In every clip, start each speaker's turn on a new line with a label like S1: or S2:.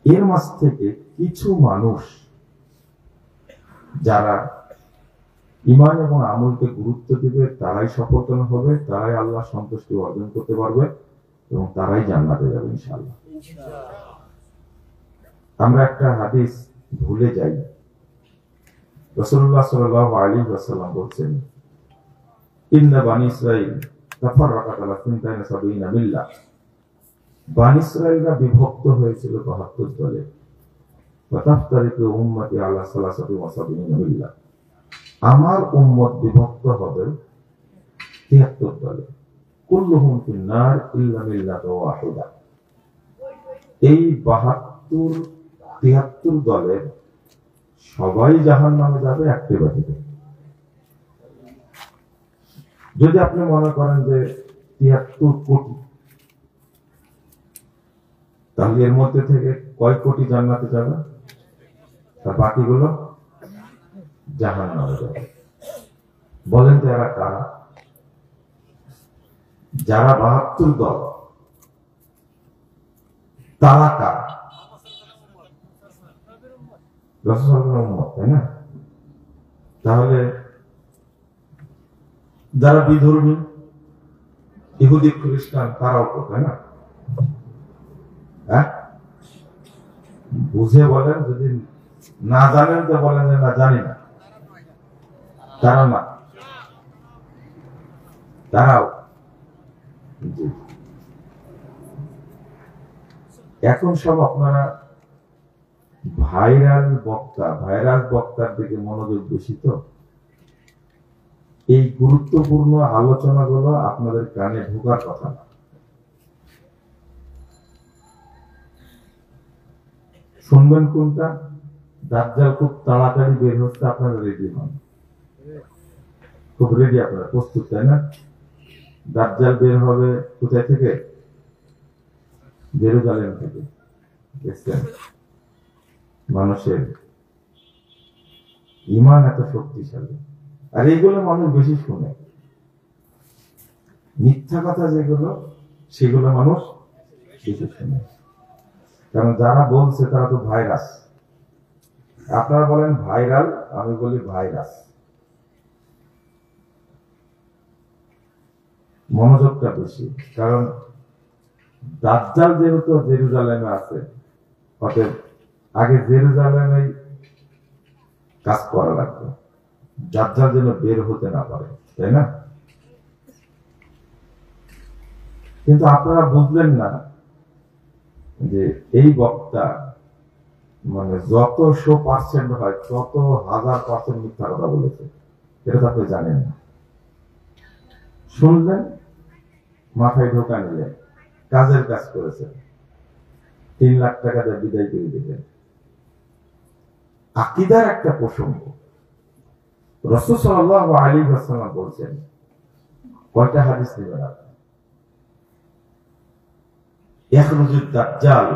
S1: এর মাঝ থেকে কিছু মানুষ যারা ঈমান এবং আমলকে গুরুত্ব দিবে তারাই সফলতম হবে, তারাই আল্লাহ সন্তুষ্টি অর্জন করতে পারবে এবং তারাই জান্নাতে যাবে ইনশাআল্লাহ। আমরা একটা হাদিস ভুলে যাই। রাসূলুল্লাহ সাল্লাল্লাহু আলাইহি ওয়াসাল্লাম বলেছেন, ইন্না বানি ইসরাঈল তাফাররাকাত আলা 72 মিল্লাহ। বানি ইসরাঈলরা বিভক্ত হয়েছিল 72 দলে। ওয়াতাফতারিকু উম্মতি আলা 73 মিল্লাহ। আমার উম্মত বিভক্ত হবে 73 দলে। কুল্লুহুম ফিন নার ইল্লা মিল্লাতান ওয়াহিদা। এই 73 দলের সবাই জাহান্নামে যাবে, একটি বাতিতে। যদি আপনি মনে করেন যে 73 কোটি, তাহলে এর মধ্যে থেকে কয় কোটি জান্নাতে যাবে, আর বাকিগুলো জাহান্নামে যাবে। বলেন তো এরা কারা? যারা 72 দল, তারা কারা? রাসূলুল্লাহর উম্মত, তাই না? তাহলে যারা বিধর্মী, ইহুদি খ্রিস্টান, তারাও তো, তাই না? হ্যাঁ, বুঝে বলেন, যদি না জানেন তো বলেন যে না জানি না। তারা না, তারাও। এখন সব আপনারা ভাইরাল বক্তার দিকে মনোযোগ বেশি, তো এই গুরুত্বপূর্ণ আলোচনাগুলো আপনাদের কানে ঢোকার কথা না। শুনবেন কোনটা? দাজ্জাল খুব তাড়াতাড়ি বের হচ্ছে, আপনারা রেডি হন। খুব রেডি, আপনারা প্রস্তুত, তাই না? দাজ্জাল বের হবে কোথায় থেকে? জেরুজালেম থেকে। দেখছেন মানুষের ঈমান এত শক্তিশালী, আর এইগুলো মানুষ বেশি শুনে। মিথ্যা কথা যেগুলো, সেগুলো মানুষ বেশি শুনে। কারণ যারা বলছে তারা তো ভাইরাস। আপনারা বলেন ভাইরাল, আমি বলি ভাইরাস। মনোযোগটা বেশি, কারণ দাজ্জাল যেহেতু জেরুজালেমে আছে, অতএব আগে জেরুজালেমে কাজ করা লাগবে, দাজ্জাল যেন বের হতে না পারে, তাই না? কিন্তু আপনারা বুঝলেন না যে এই বক্তা মানে যত 100% হয়, তত 1000% মিথ্যা কথা বলেছে। এটা তো আপনি জানেন না। শুনলেন, মাথায় ঢোকা নিলেন, কাজের কাজ করেছেন, 3 লাখ টাকা দিয়ে বিদায় করে দিলেন। আকীদার একটা প্রসঙ্গ, রাসূল সাল্লাল্লাহু আলাইহি ওয়াসাল্লাম বলেছেন, কয়টা হাদিস নেবেন আপনি? ইয়াখরুজুদ দাজ্জাল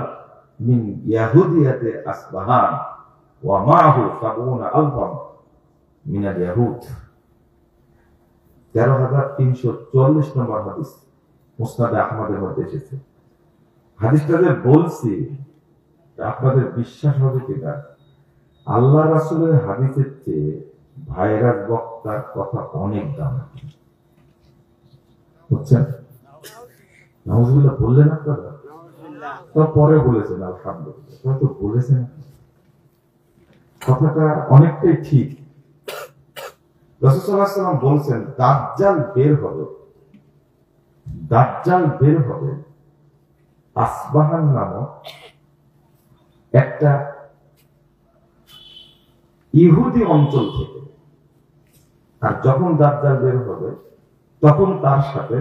S1: মিন ইয়াহুদিয়াতি আসবাহান ওয়া মা'হু 70,000 মিনাল ইয়াহুদ। 13,344 নম্বর হাদিস, মুসনাদে আহমদের মধ্যে এসেছে। হাদিসটা যে বলছি, আপনাদের বিশ্বাস হবে কিনা, আল্লাহ রাসূলের হাদিসের চেয়ে ভাইরাস বক্তার কথা অনেক দাম। বুঝছেন? নাউজুবিল্লাহ বললেন আপনারা, তো পরে বলেছেন আলহামদুলিল্লাহ, তো বলেছেন কথাটা অনেকটাই ঠিক। রাসূল সাল্লাল্লাহু আলাইহি ওয়াসাল্লাম বলছেন, দাজ্জাল বের হবে আসবাহান নামক একটা ইহুদি অঞ্চল থেকে। আর যখন দাজ্জাল বের হবে, তখন তার সাথে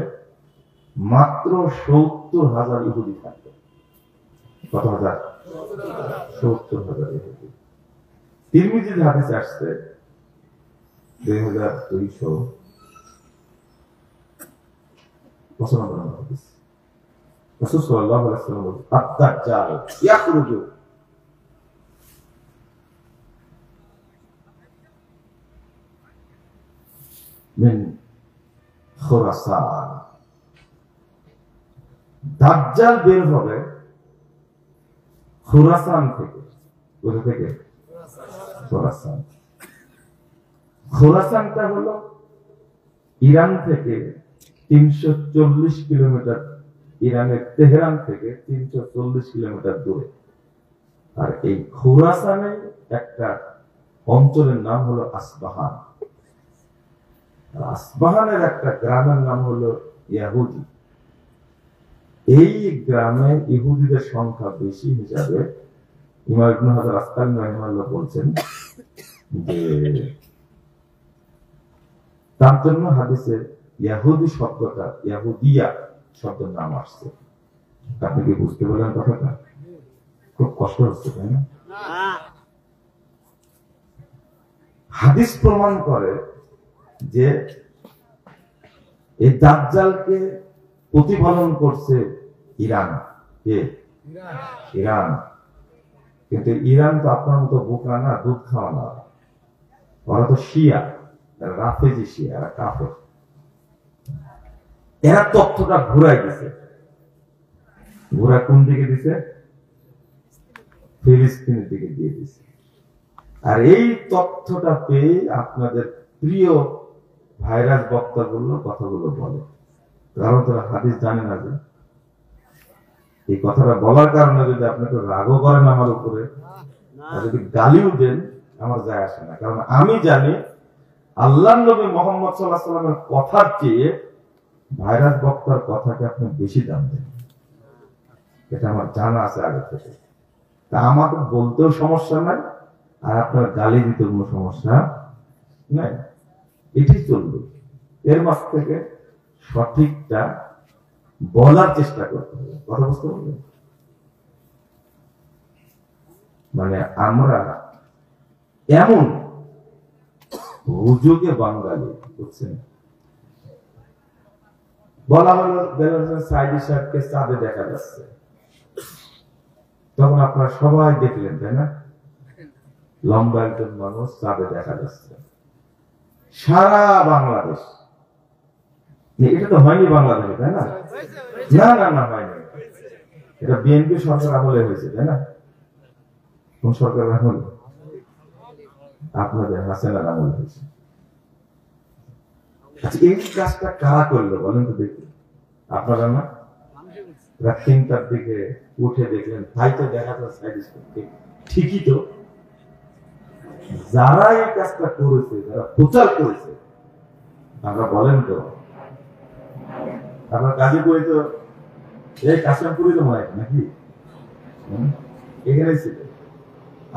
S1: মাত্র 70,000 ইহুদি থাকবে। কত হাজার? 70,000 ইহুদি। তিরমিজির হাদিসে আসছে 2295 নম্বর হাদিস। রাসূল সাল্লাল্লাহু আলাইহি ওয়াসাল্লাম বলেন, আদ-দাজ্জাল ইয়াখরুজু মিন খুরাসান। দাজ্জাল বের হবে খোরাসান থেকে। কোথা থেকে? খোরাসান। খোরাসানটা হলো ইরান থেকে 340 কিলোমিটার, ইরানের তেহরান থেকে 340 কিলোমিটার দূরে। আর এই খোরাসানে একটা অঞ্চলের নাম হলো আসবাহান। আসবাহানের একটা গ্রামের নাম হলো ইয়াহুদি। এই গ্রামে ইহুদিদের সংখ্যা বেশি হিসাবে ইমাম ইবনে হাজার আসকালানী রাহিমাহুল্লাহ বলছেন যে তার জন্য হাদিসে ইয়াহুদি শব্দটা, ইয়াহুদিয়া শব্দের নাম আসছে। আপনি কি বুঝতে পারলেন কথাটা? খুব কষ্ট হচ্ছে, তাই না? হাদিস প্রমাণ করে যে এই দাজ্জালকে প্রতিফলন করছে ইরান। কে? ইরান। কিন্তু ইরান তো আপনার মতো বোকা না, দুধ খাওয়া না। ওরা তো শিয়া, রাফেজি শিয়া, এরা কাফের। এরা তথ্যটা ঘুরাই দিছে। ঘুরা কোন দিকে দিছে? ফিলিস্তিনের দিকে দিয়ে দিছে। আর এই তথ্যটা পেয়ে আপনাদের প্রিয় ভাইরাস বক্তাগুলো কথাগুলো বলে, কারণ তারা হাদিস জানে না। যে এই কথাটা বলার কারণে যদি আপনি একটু রাগও করেন আমার উপরে, যদি গালিও দেন, আমার যায় আসে না। কারণ আমি জানি আল্লাহর নবী মুহাম্মদ সাল্লাল্লাহু আলাইহি ওয়াসাল্লামের কথার চেয়ে ভাইরাস বক্তার কথাকে আপনি বেশি দাম দেন। এটা আমার জানা আছে আগে থেকে। তা আমাকে বলতেও সমস্যা নাই, আর আপনার গালি দিতে কোনো সমস্যা নাই। এটি চলবে। এর মাঝ থেকে সঠিকটা বলার চেষ্টা করতে হবে। কথা বুঝতে পারবেন? মানে আমরা এমন হুজুগে বাঙালি, বুঝছেন? বলা হলো সাইদি সাহেবকে চাঁদে দেখা যাচ্ছে, তখন আপনারা সবাই দেখলেন, তাই না? লম্বা একজন মানুষ চাঁদে দেখা যাচ্ছে সারা বাংলাদেশ। এটা তো হয়নি বাংলাদেশে, তাই না? না না না, হয়নি। এটা বিএনপি সরকার আমলে হয়েছে, তাই না? কোন সরকার আমলে? আপনাদের হাসিনার আমলে হয়েছে। আচ্ছা, এই কাজটা কারা করলো বলেন তো দেখি? আপনারা না? রাত 3টার দিকে উঠে দেখলেন, তাই তো দেখা যাচ্ছে ঠিকই তো। যারা এই কাজটা করেছে, যারা প্রচার করেছে, আমরা বলেন তো, আপনার গাজীপুরে তো এই কাশিমপুরে তো মনে হয় নাকি এখানে ছিল।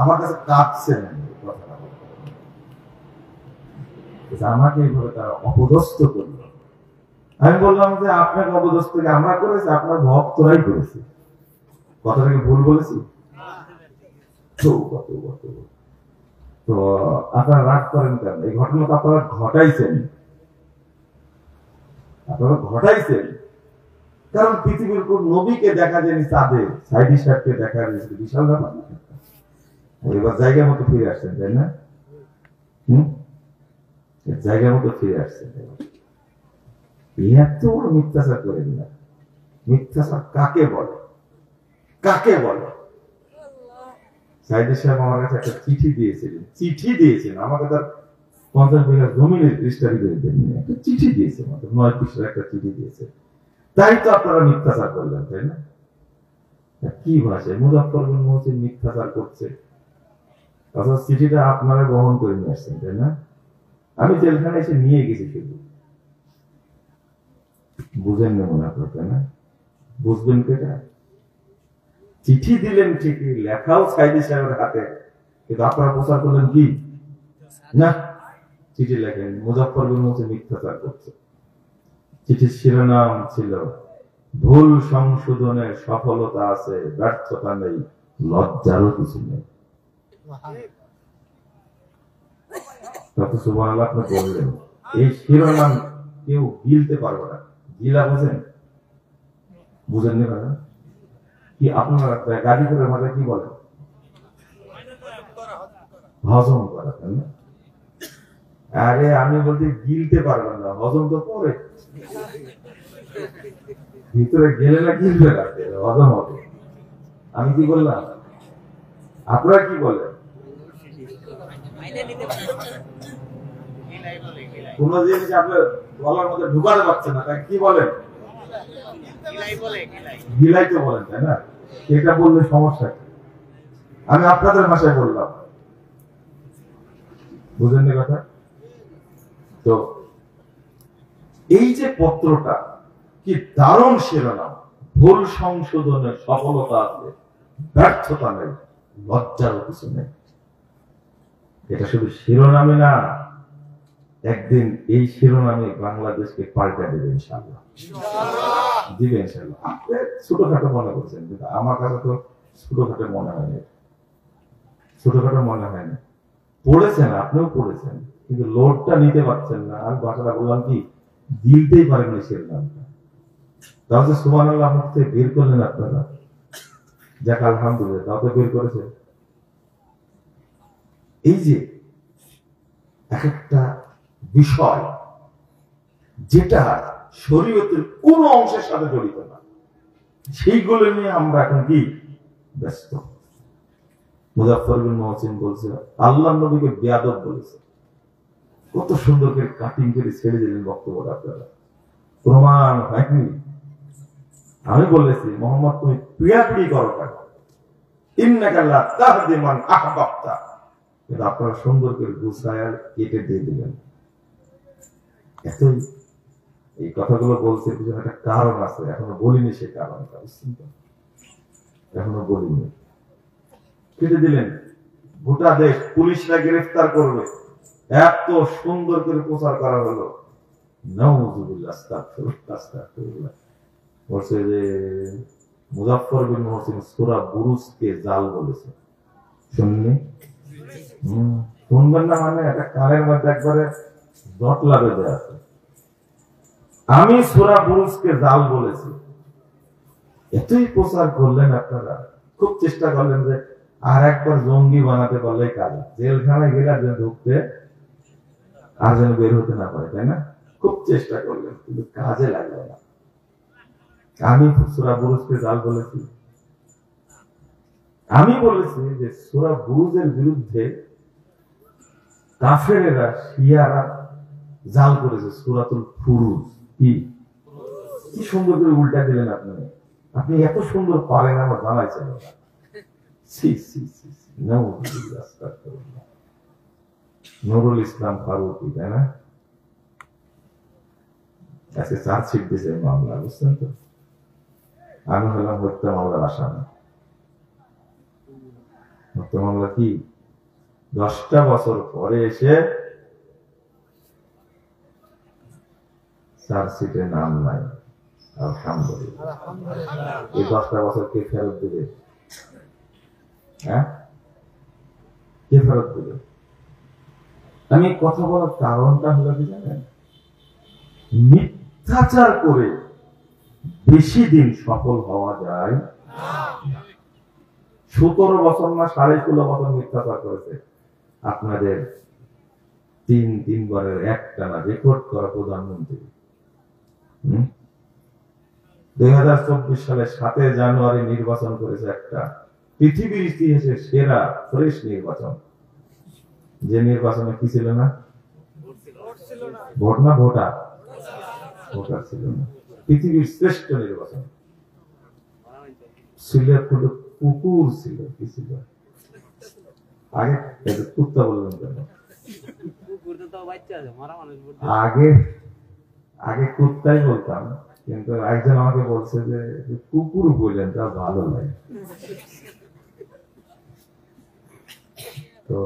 S1: আমার কাছে কাঁপছে না কথাটা, আমাকে এইভাবে তারা অপদস্থ করলো। আমি বললাম যে আপনাকে অপদস্থ আমরা করেছি, আপনার ভক্তরাই করেছে। কথাটাকে ভুল বলেছি? তো আপনারা রাগ করেন কেন? এই ঘটনা তো আপনারা ঘটাইছেন। আপনারা ঘটাইছেন কারণ পৃথিবীর কোন নবীকে দেখা যায়নি চাঁদে, সাইদি সাহেবকে দেখা গেছে, বিশাল ব্যাপার। এবার জায়গা মতো ফিরে আসছেন, তাই না? জায়গা মতো ফিরে আসছেন। এত বড় মিথ্যাচার করেন না। মিথ্যাচার কাকে বলে? কাকে বলে? সাইদি সাহেব আমার কাছে একটা চিঠি দিয়েছেন। আমাকে তার 50 বিঘা জমি রেজিস্ট্রি করে দেননি, একটা চিঠি দিয়েছে, মাত্র 9 পৃষ্ঠার একটা চিঠি দিয়েছে। তাই তো আপনারা মিথ্যাচার করলেন, তাই না? কি ভাষায় মুজাফফরবিন মহসিন মিথ্যাচার করছে, অথচ চিঠিটা আপনারা গ্রহণ করে নিয়ে আসছেন, তাই না? আমি জেলখানে এসে নিয়ে গেছি, শুধু বুঝেন না মনে আপনার, তাই না? বুঝবেন কেটা? চিঠি দিলেন ঠিকই, লেখাও সাইদি সাহেবের হাতে, কিন্তু আপনারা প্রচার করলেন কি না? চিঠি লেখেন মুজাফফরবিন মহসিন মিথ্যাচার করছে। চিঠির শিরোনাম ছিল ভুল সংশোধনে সফলতা আছে, ব্যর্থতা নেই, লজ্জারও কিছু নেই। সুবহানাল্লাহ, আপনি বললেন এই শিরোনাম কেউ গিলতে পারবে না। গিলা বোঝেন? বুঝেননি না কি? আপনারা গাজীপুরের মাঝে কি বলেন? হজম করা, তাই না? আরে আমি বলছি গিলতে পারবেন না, হজম তো পরে, ভিতরে গেলে না গিলবে না, হজম হবে। আমি কি বললাম? আপনারা কি বলেন? কোন জিনিস আপনার বলার মধ্যে ঢুকাতে পারছেন না, তাই কি বলেন? গিলাই তো বলেন, তাই না? এটা বললে সমস্যা কি? আমি আপনাদের ভাষায় বললাম, বুঝেন না কথা? তো এই যে পত্রটা কি দারুণ শিরোনাম, ভুল সংশোধনের সফলতা আছে, ব্যর্থতা নেই, লজ্জার কিছু নেই। এটা শুধু শিরোনামে না, একদিন এই শিরোনামে বাংলাদেশকে পাল্টে দেবে ইনশাআল্লাহ, দিবে ইনশাআল্লাহ। আপনি ছোটখাটো মনে করছেন, কিন্তু আমার কাছে তো ছোটখাটো মনে হয়নি, ছোটখাটো মনে হয়নি। পড়েছেন, আপনিও পড়েছেন, কিন্তু লোডটা নিতে পারছেন না। আমি বাসাটা বললাম কি, গিলতেই পারেন শিরোনামটা। তাহলে সুবহানাল্লাহ মুখ থেকে বের করলেন আপনারা, যাক আলহামদুলিল্লাহ, তাও তো বের করেছেন। এই যে এক একটা বিষয় যেটা শরীয়তের কোন অংশের সাথে জড়িত না, সেইগুলো নিয়ে আমরা এখন কি ব্যস্ত। মুজাফফর বিন মুহসিন বলছে আল্লাহর নবীকে বেয়াদব বলেছে। কত সুন্দর করে কাটিং করে ছেড়ে দিলেন বক্তব্যটা আপনারা, প্রমাণ হয়নি। আমি বলেছি মোহাম্মদ তুমি পিড়াপিড়ি করো কেন, ইন্নাকা লা তাহদি মান আহবাবতা, কিন্তু আপনারা সুন্দর করে গুছায় কেটে দিয়ে দিলেন। এতই এই কথাগুলো বলছে পিছনে একটা কারণ আছে, এখনো বলিনি সে কারণটা, বুঝছেন তো? এখনো বলিনি, কেটে দিলেন। গোটা দেশ পুলিশরা গ্রেফতার করবে, এত সুন্দর করে প্রচার করা হলো। নাউযুবিল্লাহ, আস্তাগফিরুল্লাহ, আস্তাগফিরুল্লাহ। বলছে যে মুজাফফর বিন মুহসিন সূরা বুরুজকে জাল বলেছে, শুননি? শুনবেন না মানে একটা কানের মধ্যে একবারে জটলা বেঁধে আছে। আমি সূরা বুরুজকে জাল বলেছি, এতই প্রচার করলেন আপনারা, খুব চেষ্টা করলেন যে আর একবার জঙ্গি বানাতে পারলে কাজ, জেলখানায় গেলে যেন ঢুকতে আর যেন বের হতে না পারে, তাই না? খুব চেষ্টা করলেন, কিন্তু কাজে লাগলো না। আমি সূরা বুরুজকে জাল বলেছি। আমি বলেছি যে সূরা বুরুজের বিরুদ্ধে কাফেরেরা, শিয়ারা জাল করেছে সূরাতুল ফুরুজ। কি সুন্দর করে উল্টা দিলেন আপনি। আপনি এত সুন্দর পারেন আমার জানাইছেন না। নুরুল ইসলাম ফারুকী, তাই না? আজকে চার্জশিট দিয়েছে মামলা, বুঝছেন তো? আমি হলাম হত্যা মামলার আসামি। হত্যা মামলা কি 10টা বছর পরে এসে চার্জশিটে নাম নাই। আলহামদুলিল্লাহ। এই 10টা বছর কে ফেরত দেবে? হ্যাঁ, কে ফেরত দেবে? আমি কথা বলার কারণটা হলো কি জানেন, মিথ্যাচার করে বেশি দিন সফল হওয়া যায়। 17 বছর না 16.5 বছর মিথ্যাচার করেছে আপনাদের তিনবারের একটানা রেকর্ড করা প্রধানমন্ত্রী। 2024 সালে 7 জানুয়ারি নির্বাচন করেছে একটা পৃথিবীর ইতিহাসে সেরা ফ্রেশ নির্বাচন। যে নির্বাচনে কি ছিল না? ভোট না ভোটার, ভোটার ছিল না। পৃথিবীর শ্রেষ্ঠ নির্বাচন ছিল, কুকুর ছিল, কি ছিল? আগে কুত্তা বললেন কেন? আগে আগে কুত্তাই বলতাম, কিন্তু একজন আমাকে বলছে যে কুকুর বললেন, তা ভালো লাগে। তো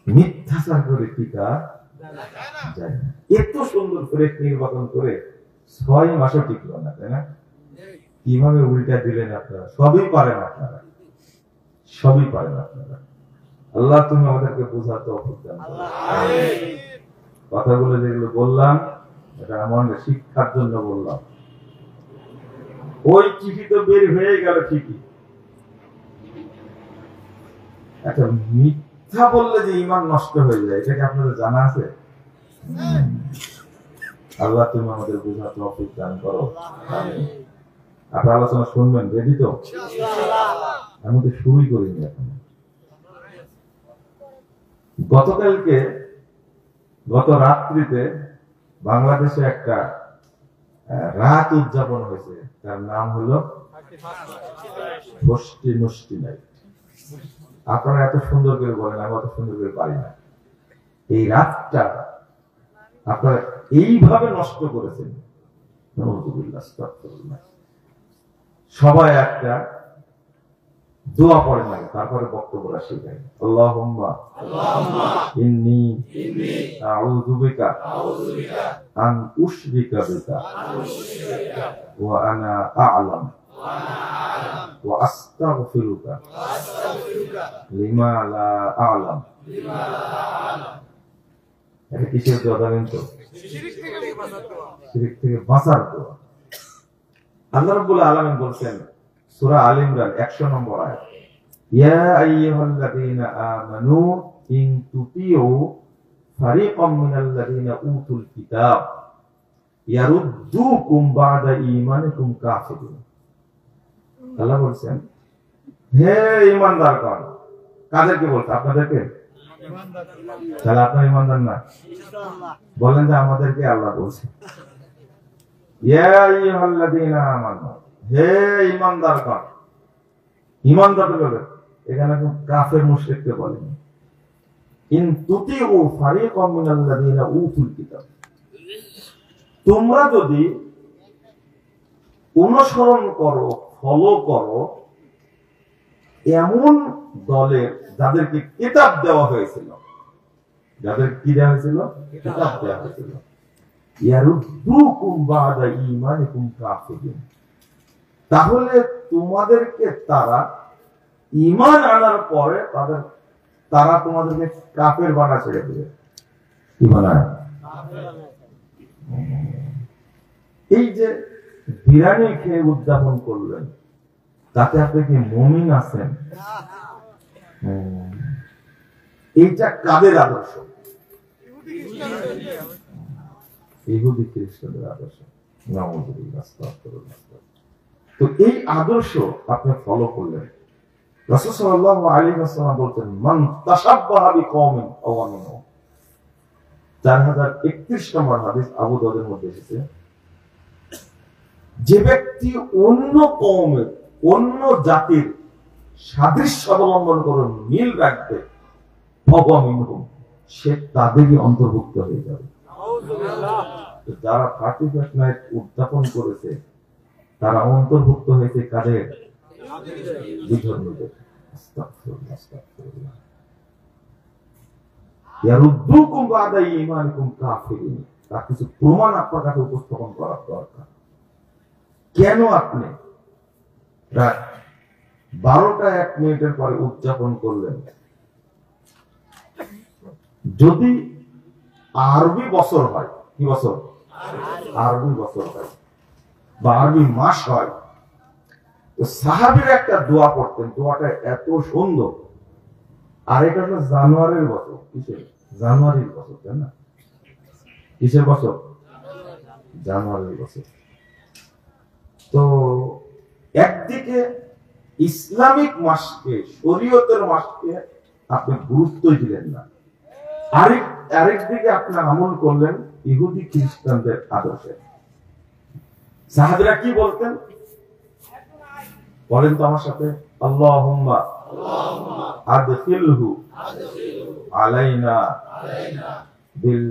S1: মিথ্যাচার করে টিকা যায় না। এত সুন্দর করে নির্বাচন করে 6 মাসও টিকলো না, তাই না? কিভাবে উল্টা দিলেন আপনারা? সবই পারেন আপনারা, সবই পারেন আপনারা। আল্লাহ তুমি আমাদেরকে বোঝাতে অপদান করো। কথাগুলো যেগুলো বললাম এটা আমাদের শিক্ষার জন্য বললাম। ওই চিঠি তো বের হয়ে গেল ঠিকই, একটা মিথ্যা বললে যে ঈমান নষ্ট হয়ে যায়, এটা কি আপনাদের জানা আছে? আল্লাহ তুমি আমাদের বোঝাতে অপদান করো। আপনার আলোচনা শুনবেন, রেডি তো? আমি তো শুরুই করিনি এখন। গত রাত্রিতে বাংলাদেশে একটা রাত উদযাপন হয়েছে, তার নাম হলো ষষ্ঠী নষ্টি নাইট। আপনারা এত সুন্দর করে বলেন, আমি অত সুন্দর করে পারি না। এই রাতটা আপনারা এইভাবে নষ্ট করেছেন। সবাই একটা দোয়া পড়েন আগে, তারপরে বক্তব্যটা শেখাই। আল্লাহুম্মা ইন্নী আউযু বিকা আন উশরিকা বিকা ওয়া আনা আ'লাম ওয়া আস্তাগফিরুকা লিমা লা আ'লাম। এটা কিসের দোয়া জানেন তো? শিরক থেকে বাঁচার দোয়া। আল্লাহ রাব্বুল আলামিন বলছেন সূরা আল ইমরান 100 নম্বর আয়াত, ইয়া আইয়ুহাল্লাযীনা আমানু ইন তুতিউ ফারিকাম মিনাল্লাযীনা উতুল কিতাব ইয়ারুদ্দুকুম বা'দা ঈমানিকুম কাফিরিন। আল্লাহ বলছেন, হে ঈমানদারগণ। কাদেরকে বলছে? আপনাদেরকে? তাহলে আপনারা ঈমানদার না? বলেন যে আমাদেরকে আল্লাহ বলছে। ইয়া আইয়ুহাল্লাযীনা আমানু, হে ঈমানদারগণ। ঈমানদারদের এখানে কোন কাফের মুশরিককে বলেনি। ইন তুতিউ ফারিকাম মিনাল্লাযীনা উতুল কিতাব, তোমরা যদি অনুসরণ করো, ফলো করো এমন দলের যাদেরকে কিতাব দেওয়া হয়েছিল, যাদের কি দেওয়া হয়েছিল? কিতাব দেওয়া হয়েছিল। ইয়ারুদ্দুকুম বা'দা ঈমানিকুম কাফিরিন, তাহলে তোমাদেরকে তারা ঈমান আনার পরে তারা তোমাদেরকে কাফের বানা ছেড়ে দেবে। কি বানায়? এই যে বিরিয়ানি খেয়ে উদযাপন করলেন, তাতে আপনি কি মুমিন আছেন? এইটা কাদের আদর্শ? ইহুদি খ্রিস্টানদের আদর্শ। তো এই আদর্শ আপনি ফলো করলেন। রাসূল সাল্লাল্লাহু আলাইহি ওয়াসাল্লাম বলতেন, মান তাশাব্বাহা বিকওমিন ফাহুয়া মিনহুম। 4031 নম্বর হাদিস আবু দাউদের মধ্যে এসেছে, যে ব্যক্তি অন্য কওমের, অন্য জাতির সাদৃশ্য অবলম্বন করে মিল রাখবে, ফাহুয়া মিনহুম, সে তাদেরই অন্তর্ভুক্ত হয়ে যাবে। যারা 31 নাইট উদযাপন করেছে তারা অন্তর্ভুক্ত হয়েছে কাদের? বিধর্মীদের। ইয়ারুদ্দুকুম বা'দা ঈমানিকুম কাফিরিন। তার কিছু প্রমাণ আপনার কাছে উপস্থাপন করার দরকার। কেন আপনি রাত 12টা 1 মিনিটের পরে উদযাপন করলেন? যদি আরবি বছর হয়, কি বছর? আরবি বছর হয় বা আরবি মাস হয়, তো সাহাবীরা একটা দোয়া করতেন, দোয়াটা এত সুন্দর। আর এটা হলো জানুয়ারির বছর। কিসের? জানুয়ারির বছর, তাই না? কিসের বছর? জানুয়ারির বছর। তো একদিকে ইসলামিক মাসকে, শরীয়তের মাসকে আপনি গুরুত্বই দিলেন না, আরেকদিকে আপনি আমল করলেন ইহুদি খ্রিস্টানদের আদর্শে। সাহাবীরা কি বলতেন বলেন তো আমার সাথে? আল্লাহুম্মা আদখিলহু আলাইনা বিল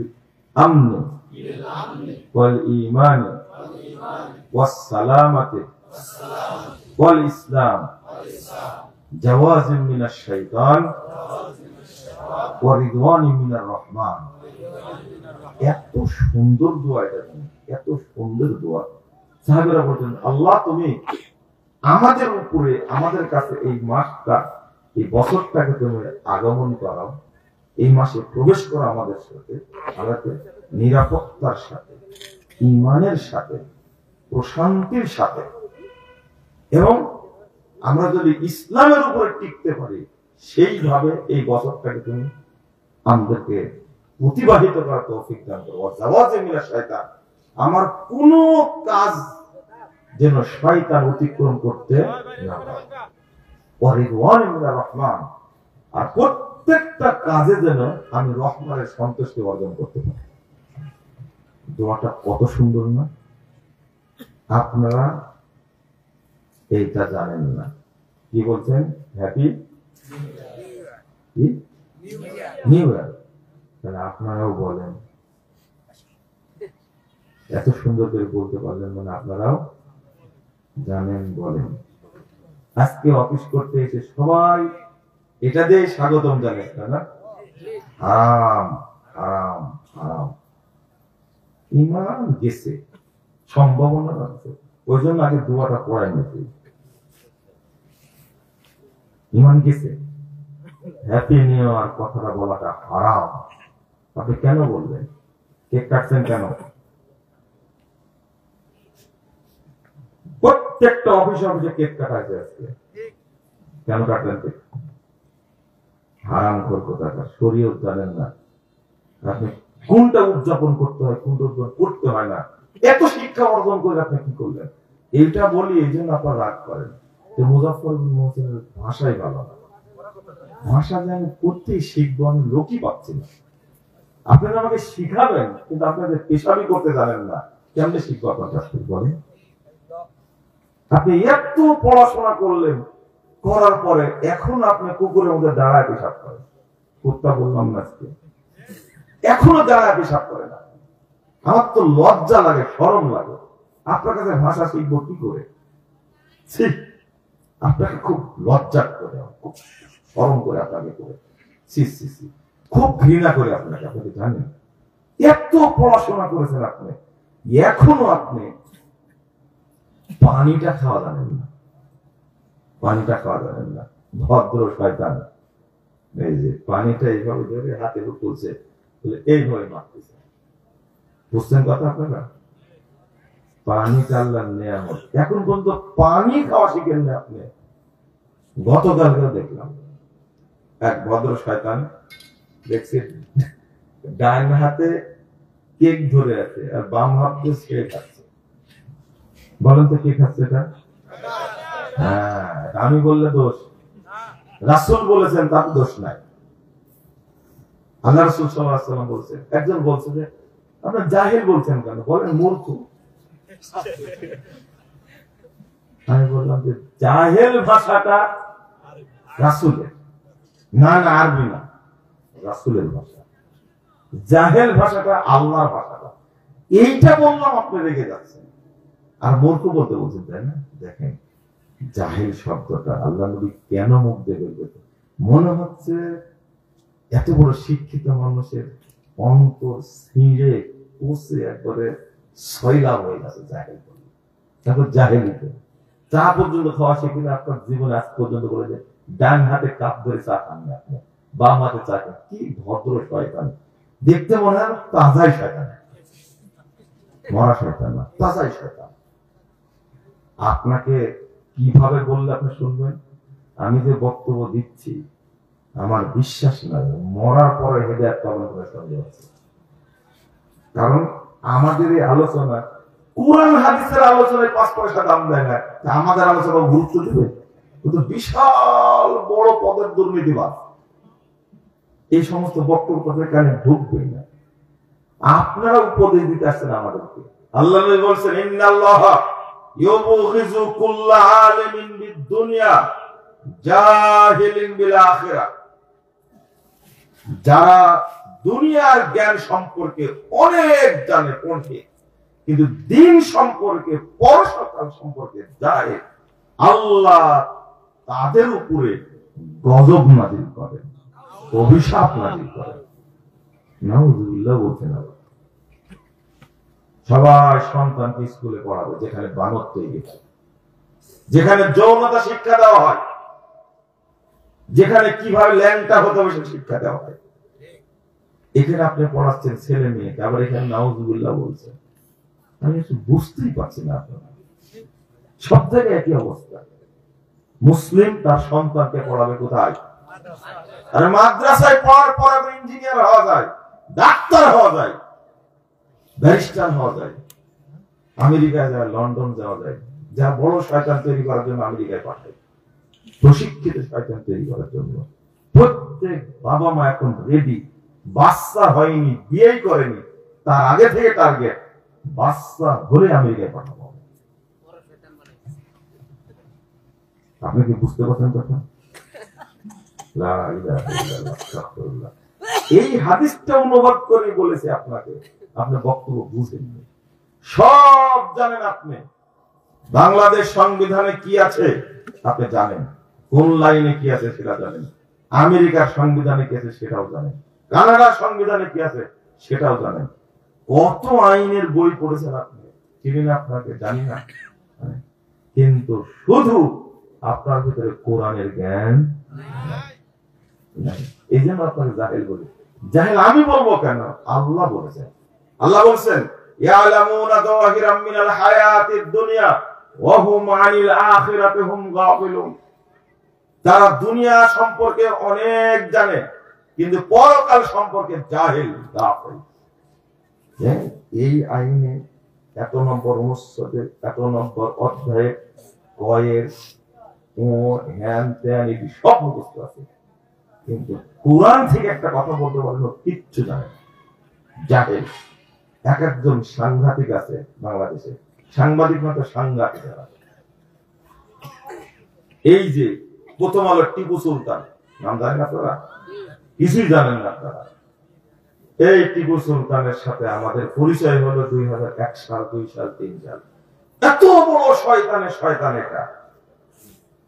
S1: আমনি ওয়াল ঈমানি ওয়াস সালামাতি ওয়াল ইসলাম জাওয়াজিন মিনাশ শাইতান ওয়া রিদওয়ানিন মিনার রহমান। এত সুন্দর দোয়া, এটা এত সুন্দর দোয়া। সাহাবীরা বলতেন, আল্লাহ তুমি আমাদের উপরে, আমাদের কাছে এই মাসটা, এই বছরটাকে তুমি আগমন করাও, এই মাসে প্রবেশ করো আমাদের সাথে, আমাকে নিরাপত্তার সাথে, ঈমানের সাথে, প্রশান্তির সাথে, এবং আমরা যদি ইসলামের উপরে টিকতে পারি সেইভাবে এই বছরটাকে তুমি আমাদেরকে অতিবাহিত করার তৌফিক দান করো। জাওয়াজে মিনাশ শাইতান, আমার কোনো কাজ যেন শয়তান অতিক্রম করতে না পারে। ওয়ারিদওয়ানুম মিনার রহমান, আর প্রত্যেকটা কাজে যেন আমি রহমানের সন্তুষ্টি অর্জন করতে পারি। দোয়াটা কত সুন্দর না? আপনারা এইটা জানেন না। কি বলছেন? Happy new year. তাহলে আপনারাও বলেন। এত সুন্দর করে বলতে পারলেন মানে আপনারাও জানেন, বলেন। আজকে অফিস করতে এসে সবাই এটা দিয়ে স্বাগতম জানে না? আরাম আরাম আরাম। ইমান গেছে, সম্ভাবনা আছে, ওই জন্য আগে দোয়াটা পড়াই নিতে। ইমান গেছে, হ্যাপি নিউ ইয়ার কথাটা বলাটা হারাম। আপনি কেন বলবেন? কেক কাটছেন কেন? প্রত্যেকটা অফিসে অফিসে কেক কাটা আছে আজকে। কেন কাটলেন কেক? হারাম খোর কোথাকার, শরীয়ত জানেন না আপনি। কোনটা উদযাপন করতে হয়, কোনটা উদযাপন করতে হয় না, এত শিক্ষা অর্জন করে আপনি কি করলেন? এইটা বলি এই জন্য আপনার রাগ করেন যে মুজাফফর বিন মুহসিনের ভাষাই ভালো না। ভাষা যে আমি করতেই শিখবো, আমি লোকই পাচ্ছি না। আপনারা আমাকে শিখাবেন, কিন্তু আপনাদের পেশাবি করতে জানেন না, কেমনে শিখবো আপনার কাছ থেকে বলেন? আপনি এত পড়াশোনা করলেন, করার পরে এখন আপনি কুকুরের মধ্যে দাঁড়ায় পেশাব করেন। কুত্তা বললাম না আজকে, এখনো দাঁড়ায় পেশাব করে না। আমার তো লজ্জা লাগে, শরম লাগে। আপনার কাছে ভাষা শিখবো কি করে? আপনাকে খুব লজ্জা করে, খুব শরম করে আপনাকে করে, খুব ঘৃণা করে আপনাকে। আপনাকে জানেন এত পড়াশোনা করেছেন আপনি, এখনো আপনি পানিটা খাওয়া জানেন না। পানিটা খাওয়া জানেন না, ভদ্র শয়তান। এই যে পানিটা এইভাবে ধরে হাতের তুলছে, এইভাবে মারতেছে। বুঝছেন কথা আপনারা? পানিটা আল্লাহর নিয়ামত। এখন পর্যন্ত পানি খাওয়া শিখেন না আপনি। গতকালকে দেখলাম এক ভদ্র শয়তান, দেখছি ডান হাতে কেক ধরে আছে আর বাম হাতে সে খাচ্ছে। বলেন তো কে খাচ্ছে এটা? হ্যাঁ, আমি বললে দোষ, রাসূল বলেছেন তার দোষ নাই। আল্লাহ রাসূল সাল্লাল্লাহু আলাইহি ওয়াসাল্লাম বলছেন, একজন বলছে যে আপনারা জাহিল বলছেন কেন? বলেন মূর্খ। আমি বললাম যে জাহেল ভাষাটা রাসূলের, না না আরবি না, রাসূলের ভাষা। জাহেল ভাষাটা আল্লাহর ভাষাটা। এইটা বললাম আপনি রেগে যাচ্ছেন, আর মূর্খ বলতে বলছেন, তাই না? দেখেন জাহেল শব্দটা আল্লাহ নবী কেন মুখ দিয়ে বলবেন? মনে হচ্ছে এত বড় শিক্ষিত মানুষের অন্তর ছিঁড়ে পচে একবারে সয়লাভ হয়ে গেছে জাহেল বলে। তারপর জাহেলিতে চা পর্যন্ত খাওয়া শিখিলে আপনার জীবনে আজ পর্যন্ত বলে যে ডান হাতে কাপ ধরে চা খান না আপনি, বাম হাতে চা খান। কি ভদ্র শয়তান! দেখতে মনে হয় তাজাই শয়তান, মরা শয়তান না, তাজাই শয়তান। আপনাকে কিভাবে বললে আপনি শুনবেন? আমি যে বক্তব্য দিচ্ছি আমার বিশ্বাস নাই মরার পরে হেদায়েত পাবেন বলে সন্দেহ আছে। কারণ আমাদের এই আলোচনা কোরআন হাদিসের আলোচনায় 5 পয়সা দাম দেয় না, আমাদের আলোচনা গুরুত্ব দেবে? ও তো বিশাল বড় পদের দুর্নীতিবাদ। এই সমস্ত বক্তব্য কথা কানে ঢুকবেই না। আপনারা উপদেশ দিতে আসছেন আমাদেরকে। আল্লাহ নবী বলেছেন, ইন্নাল্লাহা ইউবগিযু কুল্লা আলিমিন বিদ-দুনিয়া জাহিলিন বিল আখিরাহ। যারা দুনিয়ার জ্ঞান সম্পর্কে অনেক জানে পড়ে, কিন্তু দিন সম্পর্কে, পরশকাল সম্পর্কে জানে, আল্লাহ তাদের উপরে গজব নাযিল করেন, অভিশাপ নাযিল করেন। নাউযুবিল্লাহ বলছেন আল্লাহ। সবাই সন্তানকে স্কুলে পড়াবে যেখানে বানর তৈরি হয়, যেখানে যৌনতা শিক্ষা দেওয়া হয়, যেখানে কিভাবে ল্যাংটা হতে হবে সে শিক্ষা দেওয়া হয়। এখানে আপনি পড়াচ্ছেন ছেলে মেয়েকে, আবার এখানে নাউযুবিল্লাহ বলছেন। আমি বুঝতেই পারছি না। আপনারা সব জায়গায় একই অবস্থা। মুসলিম তার সন্তানকে পড়াবে কোথায়? আরে মাদ্রাসায় পড়ার পর ইঞ্জিনিয়ার হওয়া যায়, ডাক্তার হওয়া যায়, ব্যারিস্টার হওয়া যায়, আমেরিকায় যায়, লন্ডন যাওয়া যায়। যা বড় শয়তান তৈরি করার জন্য আমেরিকায় পাঠায়। প্রশিক্ষিত শয়তান তৈরি করার জন্য। প্রত্যেক বাবা মা এখন রেডি, বাচ্চা হয়নি, বিয়ে করেনি, তার আগে থেকে টার্গেট বাচ্চা হলে আমেরিকায় পাঠাবো। আপনি কি বুঝতে পারছেন কথা? এই হাদিসটা অনুবাদ করে বলেছে আপনাকে, আপনি বক্তব্য বুঝেননি, সব জানেন আপনি। বাংলাদেশ সংবিধানে কি আছে আপনি জানেন, কোন লাইনে কি আছে সেটা জানেন, আমেরিকার সংবিধানে কি আছে সেটাও জানেন, কানাডার সংবিধানে কি আছে সেটাও জানেন। কত আইনের বই পড়েছেন আপনি, চিনি না আপনাকে, জানি না, কিন্তু শুধু আপনার ভিতরে কোরআনের জ্ঞান নাই। এই জন্য আপনাকে জাহেল বলি। জাহেল আমি বলবো কেন? আল্লাহ বলেছেন, আল্লাহ বলছেন ইয়ালামুনা যাওয়াহিরাম মিনাল হায়াতিদ দুনিয়া ওয়া হুম আনিল আখিরাতি হুম গাফিলুন। তারা দুনিয়া সম্পর্কে অনেক জানে কিন্তু পরকাল সম্পর্কে জাহেল, গাফিল। এই আইনে 1 নম্বর অনুচ্ছেদে 1 নম্বর অধ্যায়ে কয়ের ও হ্যান ত্যান এটি সব মুখস্থ আছে, কিন্তু কোরআন থেকে একটা কথা বলতে পারলো কিচ্ছু জানে না, জাহেল। এক একজন সাংঘাতিক আছে বাংলাদেশে, সাংবাদিক মতো সাংঘাতিক। এই যে প্রথম আলো টিপু সুলতান, নাম জানেন আপনারা? কিছুই জানেন না আপনারা। এই টিপু সুলতানের সাথে আমাদের পরিচয় হলো 2001 সাল, 2 সাল, 3 সাল। এত বড় শয়তানের শয়তান এটা,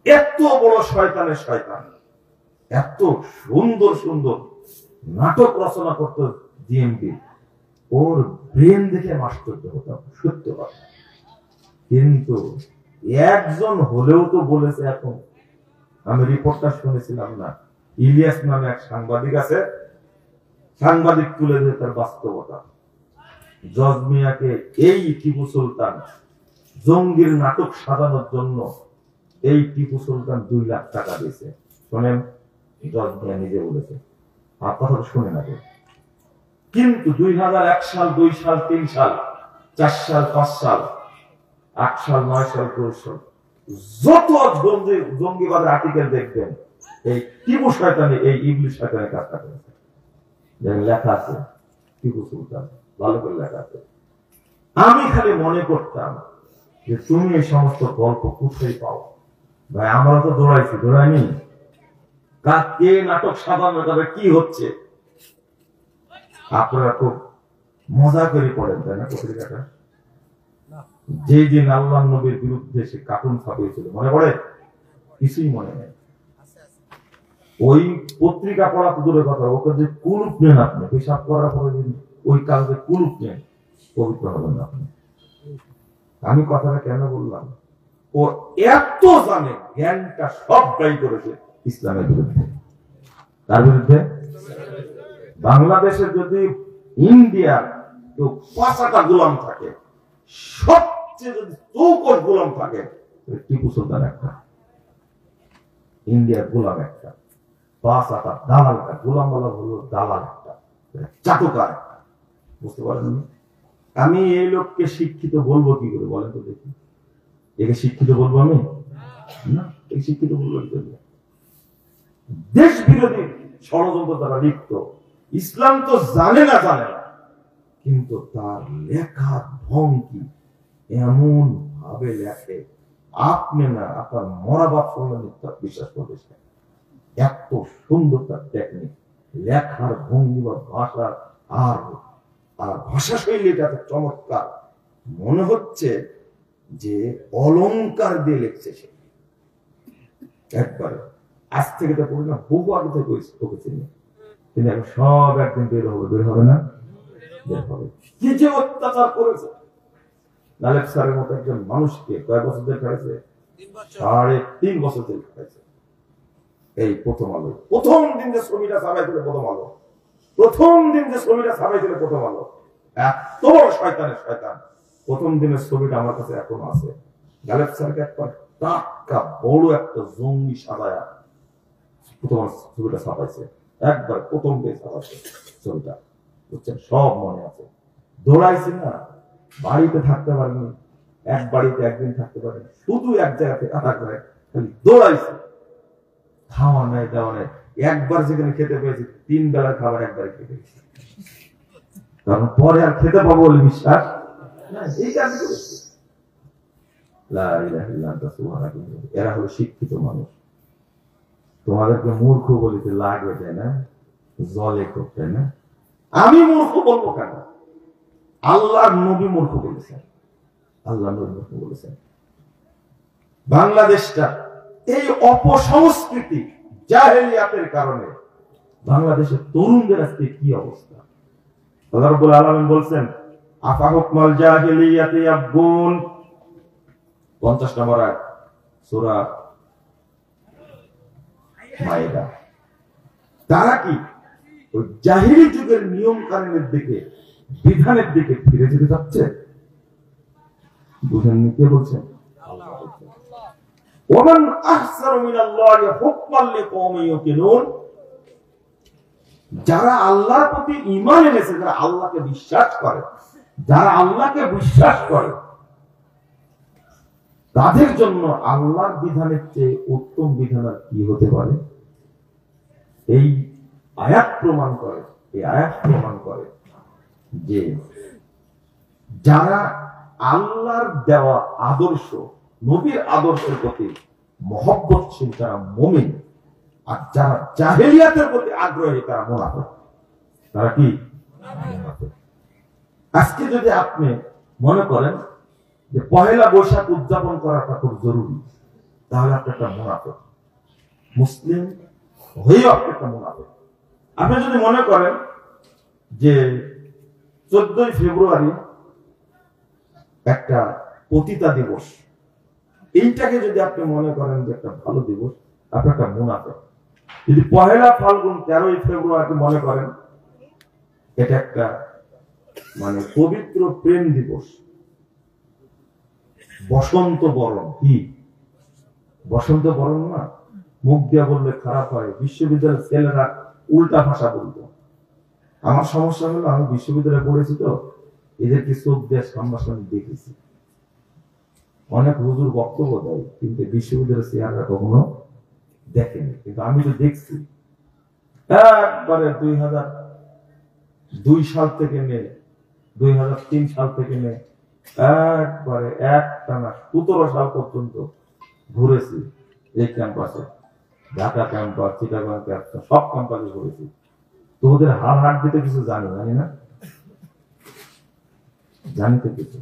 S1: এত বড় শয়তানের শয়তান, এত সুন্দর সুন্দর নাটক রচনা করতো ডিএমপি। ওর ব্রেন দেখে আশ্চর্য হতাম, সত্য কথা। কিন্তু একজন হলেও তো বলেছে এখন, আমি রিপোর্টটা শুনেছিলাম না, ইলিয়াস নামে এক সাংবাদিক আছে, সাংবাদিক তুলে দেয় তার বাস্তবতা। জজ মিয়াকে এই টিপু সুলতান জঙ্গির নাটক সাজানোর জন্য এই টিপু সুলতান 2 লাখ টাকা দিয়েছে। শোনেন, জজ মিয়া নিজে বলেছে, আপনারা শুনে না। কিন্তু 2001 সাল, 2 সাল, 3 সাল, 4 সাল, 5 সাল, 8 সাল, 9 সাল, 10 সাল যত জঙ্গিবাদের আর্টিকেল দেখবেন, এই টিপু শয়তানি, এই ইবলিশ শয়তানের কাজটা করেছে। লেখা আছে টিপু সুলতান, ভালো করে লেখা আছে। আমি খালি মনে করতাম যে তুমি এই সমস্ত গল্প কোথায় পাও? ভাই আমরা তো দৌড়াইছি, দৌড়াইনি? কে নাটক সাজানো যাবে, কি হচ্ছে? আপনারা খুব মজা করে পড়েন, তাই না পত্রিকাটা? যে দিন আল্লাহ নবীর বিরুদ্ধে সে কার্টুন ছাপিয়েছিল, মনে পড়ে? কিছুই মনে নেই। ওই পত্রিকা পড়া তো দূরের কথা, ওকে যে কুলুপ নেন আপনি, পেশাব করার পরে ওই কালকে কুলুপ নেন, পবিত্র হবেন না আপনি। আমি কথাটা কেন বললাম? ও এত জানে, জ্ঞানটা সব ব্যয় করেছে ইসলামের বিরুদ্ধে। তার বিরুদ্ধে বাংলাদেশে যদি ইন্ডিয়া তো 5টা গোলাম থাকে, সবচেয়ে যদি চৌকস গোলাম থাকে, টিপু সুলতান একটা, ইন্ডিয়ার গোলাম একটা, 5টা দালাল একটা, গোলাম বলা হলো দালাল একটা, চাটুকার একটা। বুঝতে পারেন? আমি এই লোককে শিক্ষিত বলবো কি করে বলেন তো দেখি? একে শিক্ষিত বলবো আমি? না, এই শিক্ষিত বলবো কি করে? দেশ বিরোধী ষড়যন্ত্র দ্বারা লিপ্ত, ইসলাম তো জানে না, কিন্তু তার লেখার ভঙ্গি এমন ভাবে লেখে, আপনি না আপনার মরা বাপ শুনলে বিশ্বাস করবেন। এত সুন্দর তার টেকনিক, লেখার ভঙ্গি বা ভাষা, আর ভাষা শৈলী এত চমৎকার, মনে হচ্ছে যে অলংকার দিয়ে লিখছে সে একবারে। আজ থেকে তো পড়ি না, বহু আগে থেকে ওকে চিনি, কিন্তু এখন সব একদিন বের হবে, বের হবে না? বের হবে। কি যে অত্যাচার করেছে! নালেব স্যারের মতো একজন মানুষকে কয়েক বছর জেল খাইছে? 3.5 বছর জেল খাইছে। এই প্রথম আলো প্রথম দিন যে ছবিটা ছাপাইছিল, প্রথম আলো প্রথম দিন যে ছবিটা ছাপাইছিল, প্রথম আলো, এত বড় শয়তানের শয়তান। প্রথম দিনের ছবিটা আমার কাছে এখনো আছে। গালেব স্যারকে একবার টাটকা বড় একটা জঙ্গি সাজায়া প্রথম ছবিটা ছাপাইছে, একবার প্রথম দিন ছাপাইছে ছবিটা, বুঝছেন? সব মনে আছে। দৌড়াইছে না, বাড়িতে থাকতে পারেনি, এক বাড়িতে একদিন থাকতে পারেনি, শুধু এক জায়গা থেকে আধা করে খালি দৌড়াইছে। খাওয়া নাই দেওয়া নাই, একবার যেখানে খেতে পেয়েছি 3 বেলার খাবার একবারে খেতে পেয়েছি, কারণ পরে আর খেতে পাবো বলে বিশ্বাস এই কাজ করেছি। লা ইলাহা ইল্লাল্লাহ সুবহানাল্লাহ। এরা হলো শিক্ষিত মানুষ। তোমাদেরকে মূর্খ বলিতে লাগে, তাই না? জলে করতে না, আমি মূর্খ বলবো কেন? আল্লাহর নবী মূর্খ বলেছেন, আল্লাহ নবী মূর্খ বলেছেন। বাংলাদেশটা এই অপসংস্কৃতি জাহেলিয়াতের কারণে বাংলাদেশের তরুণদের আজকে কি অবস্থা। আল্লাহ রাব্বুল আলামিন বলছেন আফা হুকমাল জাহিলিয়াতি ইয়াবগুন, 50 নম্বর আয়াত সূরা মাইদা। তারা কি ওই জাহিলি যুগের নিয়ম কানুনের দিকে, বিধানের দিকে ফিরে যেতে চাচ্ছে? বুঝেননি? কে বলছেন? আল্লাহ বলছেন ওমান আহসানু মিনাল্লাহি হুকমান লিকওমিন ইউকিনুন। যারা আল্লাহর প্রতি ঈমান এনেছে, যারা আল্লাহকে বিশ্বাস করে, যারা আল্লাহকে বিশ্বাস করে, তাদের জন্য আল্লাহর বিধানের চেয়ে উত্তম বিধান আর কি হতে পারে? এই আয়াত প্রমাণ করে, এই আয়াত প্রমাণ করে যে যারা আল্লাহর দেওয়া আদর্শ, নবীর আদর্শের প্রতি মহব্বতশীল, যারা মুমিন, আর যারা জাহেলিয়াতের প্রতি আগ্রহী, তারা মুনাফিক। তারা কি? মুনাফিক। আজকে যদি আপনি মনে করেন যে পহেলা বৈশাখ উদযাপন করাটা খুব জরুরি, তাহলে আপনি একটা মুনাফিক। মুসলিম হয়েও আপনি একটা মুনাফিক। আপনি যদি মনে করেন যে 14ই ফেব্রুয়ারি একটা পতিতা দিবস, এইটাকে যদি আপনি মনে করেন যে একটা ভালো দিবস, আপনি একটা মুনাফিক। যদি পহেলা ফাল্গুন 13ই ফেব্রুয়ারি মনে করেন এটা একটা মানে পবিত্র প্রেম দিবস, বসন্ত বরণ, কি বসন্ত বরণ না, মুখ দিয়া বললে খারাপ হয়, বিশ্ববিদ্যালয়ের ছেলেরা উল্টা ভাষা বলতো। আমার সমস্যা হলো আমি বিশ্ববিদ্যালয়ে পড়েছি তো, এদেরকে চোখ দিয়ে সামনাসামনি দেখেছি। অনেক হুজুর বক্তব্য দেয়, কিন্তু বিশ্ববিদ্যালয়ের চেহারা কখনো দেখেনি, কিন্তু আমি তো দেখছি। একবারে 2002 সাল থেকে নিয়ে 2003 সাল থেকে নিয়ে একবারে একটানা 17 সাল পর্যন্ত ঘুরেছি এই ক্যাম্পাসে, ঢাকা ক্যাম্পাস, চিটাগাং ক্যাম্পাস, সব ক্যাম্পাসে ঘুরেছি। তো ওদের হাট দিতে কিছু জানি না, জানিতে কিছু